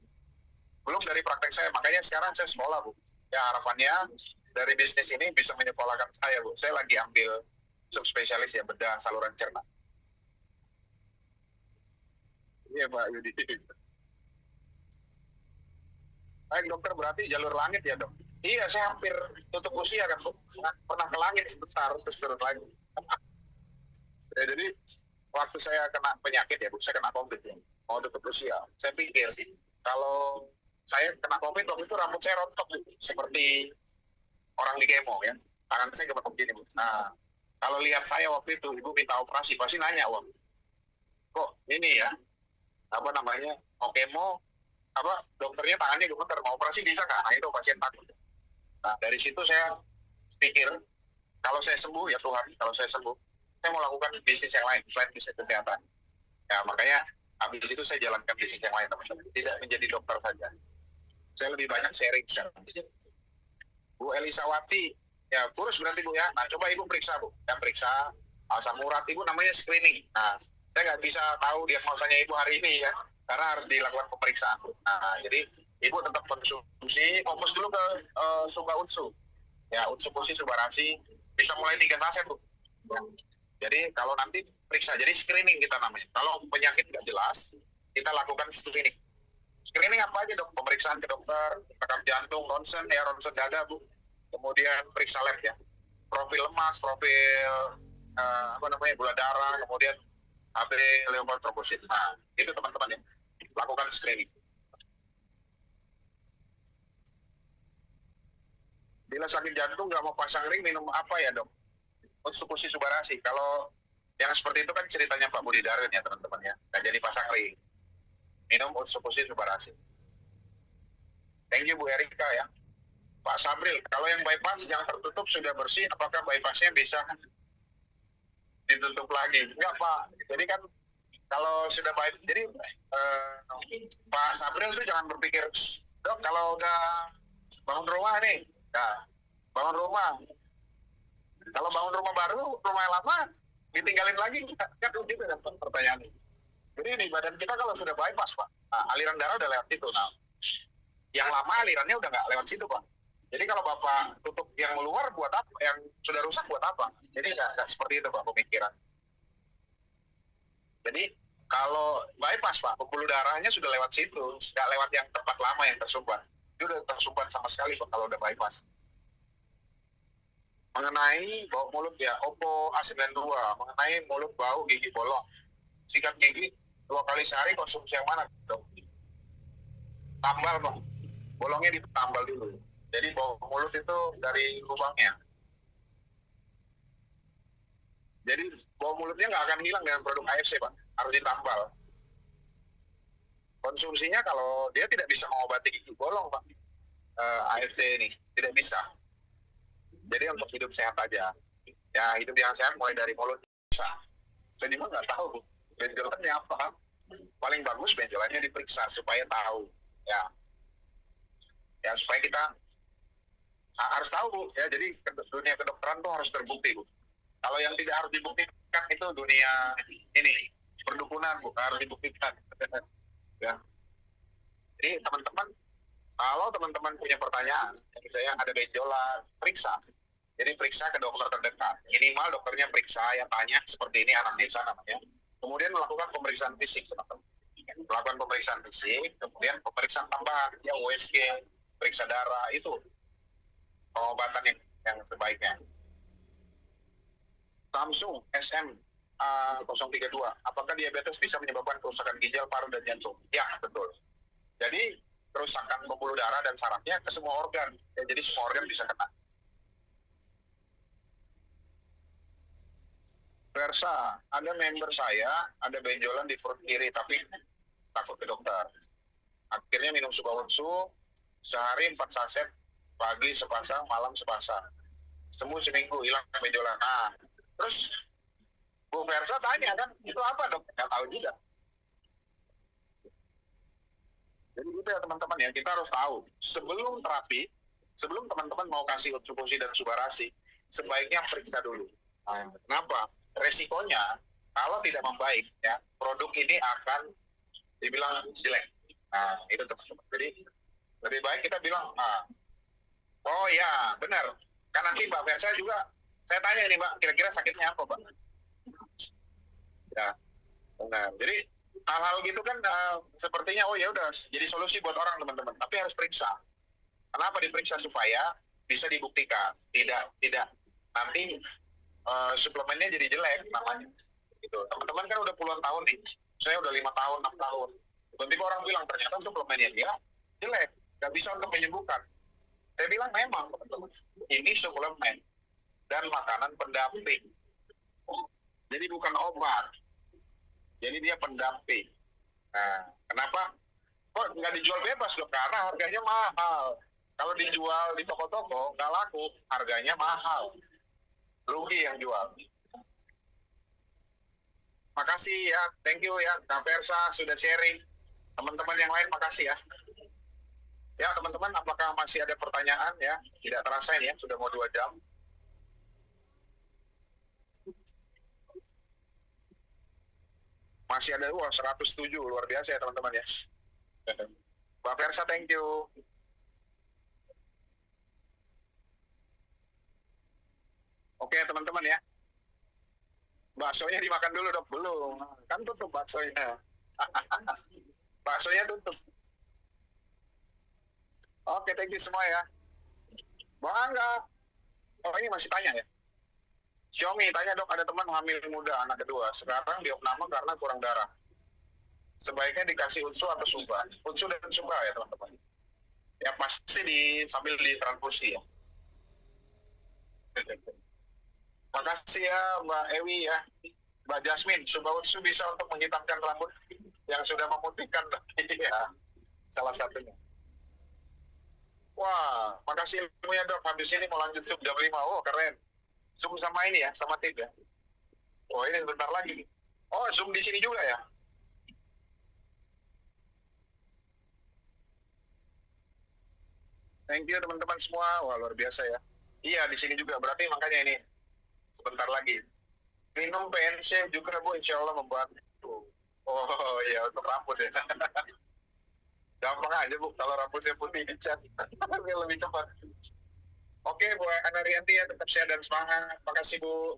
Belum dari praktek saya, makanya sekarang saya sekolah, Bu. Ya, harapannya dari bisnis ini bisa menyekolahkan saya, Bu. Saya lagi ambil subspesialis ya, bedah saluran cerna. Iya, Pak Yudi. Baik, dokter, berarti jalur langit ya, dok? Iya, saya hampir tutup usia kan, Bu. Pernah ke langit sebentar, terus turun lagi. Ya, jadi, waktu saya kena penyakit ya, Bu, saya kena COVID ya, mau tutup usia. Saya pikir, kalau saya kena COVID, waktu itu rambut saya rontok, Bu. Seperti orang di kemo ya, tangan saya gemeter begini, Bu. Nah, kalau lihat saya waktu itu, Ibu minta operasi, pasti nanya, wah, kok ini ya, apa namanya, mau kemo, apa dokternya tangannya gemeter, mau operasi bisa nggak? Nah, itu pasien takut. Nah, dari situ saya pikir, kalau saya sembuh, ya Tuhan, kalau saya sembuh, saya mau lakukan bisnis yang lain, selain bisnis kesehatan. Ya, makanya habis itu saya jalankan bisnis yang lain, teman-teman. Tidak menjadi dokter saja. Saya lebih banyak sharing sekarang. Bu Elisawati, ya kurus berarti Bu ya. Nah, coba Ibu periksa, Bu. Ya, periksa asam urat Ibu, namanya screening. Nah, saya nggak bisa tahu diagnosanya Ibu hari ini ya, karena harus dilakukan pemeriksaan. Nah, jadi Ibu tetap konsumsi, fokus dulu ke Suba Utsu. Ya, Utsu Pusi Subarasi, bisa mulai 3 saset, Bu. Ya. Jadi kalau nanti periksa, jadi screening kita namanya. Kalau penyakit nggak jelas, kita lakukan screening. Screening apa aja, Dok? Pemeriksaan ke dokter, rekam jantung, ronsen ya, ronsen dada, Bu. Kemudian periksa lab ya. Profil lemas, profil apa namanya, gula darah, kemudian AB leukemia trombosit. Nah, itu teman-teman ya. Lakukan screening. Bila sakit jantung nggak mau pasang ring, minum apa ya, Dok? Utsu Pusi Subarasi. Kalau yang seperti itu kan ceritanya Pak Budi Darwin ya, teman-teman ya. Nggak jadi pasang ring. Minum Utsu Pusi Subarasi. Thank you Bu Erika ya. Pak Sabril, kalau yang bypass yang tertutup sudah bersih, apakah bypassnya bisa ditutup lagi? Enggak, Pak. Jadi kan kalau sudah bypass, jadi Pak Sabril itu jangan berpikir, Dok, kalau udah bangun rumah nih, nah, bangun rumah. Kalau bangun rumah baru, rumah yang lama ditinggalin lagi, kan gitu kan pertanyaannya. Jadi di badan kita kalau sudah bypass, Pak, nah, aliran darah udah lewat situ. Nah, yang lama alirannya udah nggak lewat situ, Pak. Jadi kalau Bapak tutup yang luar buat apa? Yang sudah rusak buat apa? Jadi nggak seperti itu, Pak, pemikiran. Jadi kalau bypass, Pak, pembuluh darahnya sudah lewat situ, nggak lewat yang tempat lama yang tersumbat. Itu udah tersumbat sama sekali, Pak, kalau udah bypass. Mengenai bau mulut ya, Oppo A92, mengenai mulut bau gigi bolong, sikat gigi 2 kali sehari, konsumsi yang mana, Dok? Tambal, Pak. Bolongnya ditambal dulu. Jadi bau mulut itu dari lubangnya. Jadi bau mulutnya nggak akan hilang dengan produk AFC, Pak. Harus ditambal. Konsumsinya kalau dia tidak bisa mengobati gigi bolong, Pak, AFC ini tidak bisa. Jadi untuk hidup sehat aja. Ya, hidup yang sehat mulai dari mulut bisa. Saya juga nggak tahu benjolannya apa. Paling bagus benjolannya diperiksa supaya tahu. Ya. Ya supaya kita harus tahu Bu, ya. Jadi dunia kedokteran tuh harus terbukti Bu. Kalau yang tidak harus dibuktikan itu dunia ini perdukunan Bu, harus dibuktikan. Ya. Jadi teman-teman, kalau teman-teman punya pertanyaan, misalnya ada benjolan, periksa. Jadi periksa ke dokter terdekat. Minimal dokternya periksa, yang tanya seperti ini anamnesa namanya. Kemudian melakukan pemeriksaan fisik, teman-teman. Melakukan pemeriksaan fisik, kemudian pemeriksaan tambahan, ya USG, periksa darah, itu pengobatan yang sebaiknya. Samsung SM 032, apakah diabetes bisa menyebabkan kerusakan ginjal, paru, dan jantung? Ya, betul. Jadi kerusakan pembuluh darah dan sarafnya ke semua organ. Ya, jadi semua organ bisa kena. Versa, ada member saya, ada benjolan di perut kiri, tapi takut ke dokter. Akhirnya minum Subawutsu, sehari 4 saset, pagi sepasang, malam sepasang. Sembuh seminggu, hilang benjolan. Nah, terus Bu Versa tanya kan, itu apa dok? Nggak tahu juga. Jadi itu ya teman-teman ya, kita harus tahu. Sebelum terapi, sebelum teman-teman mau kasih utsukusi dan subarasi, sebaiknya periksa dulu. Nah, kenapa? Resikonya, kalau tidak membaik, ya produk ini akan dibilang jelek. Nah, itu teman-teman. Jadi, lebih baik kita bilang, oh ya, benar. Kan nanti Mbak Versa juga, saya tanya nih Mbak, kira-kira sakitnya apa Mbak? Ya, benar. Jadi, hal-hal gitu kan sepertinya, oh ya udah, jadi solusi buat orang teman-teman. Tapi harus periksa. Kenapa diperiksa? Supaya bisa dibuktikan. Tidak. Nanti suplemennya jadi jelek namanya. Gitu. Teman-teman kan udah puluhan tahun nih. Saya udah 5 tahun, 6 tahun. Tiba-tiba orang bilang ternyata suplemennya dia jelek, nggak bisa untuk menyembuhkan. Saya bilang memang teman-teman, ini suplemen dan makanan pendamping. Jadi bukan obat. Jadi dia pendamping. Nah, kenapa? Kok nggak dijual bebas dok? Karena harganya mahal. Kalau dijual di toko-toko nggak laku, harganya mahal. Rugi yang jual. Makasih ya, thank you ya, Kak Versa sudah sharing. Teman-teman yang lain makasih ya. Ya teman-teman, apakah masih ada pertanyaan ya? Tidak terasa ini ya, sudah mau 2 jam. Masih ada 107, luar biasa ya teman-teman ya. Mbak Versa, thank you. Oke teman-teman ya. Baksonya dimakan dulu dok, belum. Kan tutup baksonya. Baksonya tutup. Oke, thank you semua ya. Bangga. Oh ini masih tanya ya. Xiaomi tanya dok, ada teman hamil muda anak kedua. Sekarang diopname karena kurang darah. Sebaiknya dikasih unsu atau suba? Unsu dan suba ya teman-teman. Ya pasti sambil ditransfusi ya. Makasih ya Mbak Ewi ya. Mbak Jasmine, Subawutsu bisa untuk menghitamkan rambut yang sudah memutihkan. Ya, salah satunya. Wah, makasih ilmunya dok. Habis ini mau lanjut sub jam 5. Oh, keren. Zoom sama ini ya, sama tim ya. Oh, ini sebentar lagi. Oh, Zoom di sini juga ya. Thank you teman-teman semua. Wah, luar biasa ya. Iya, di sini juga. Berarti makanya ini sebentar lagi. Minum PNC juga Bu, insya Allah membantu. Oh iya, untuk rambut ya. Gampang aja Bu, kalau rambutnya putih dicat. Lebih cepat. Oke Bu Anarianti ya, tetap sehat dan semangat. Makasih Bu.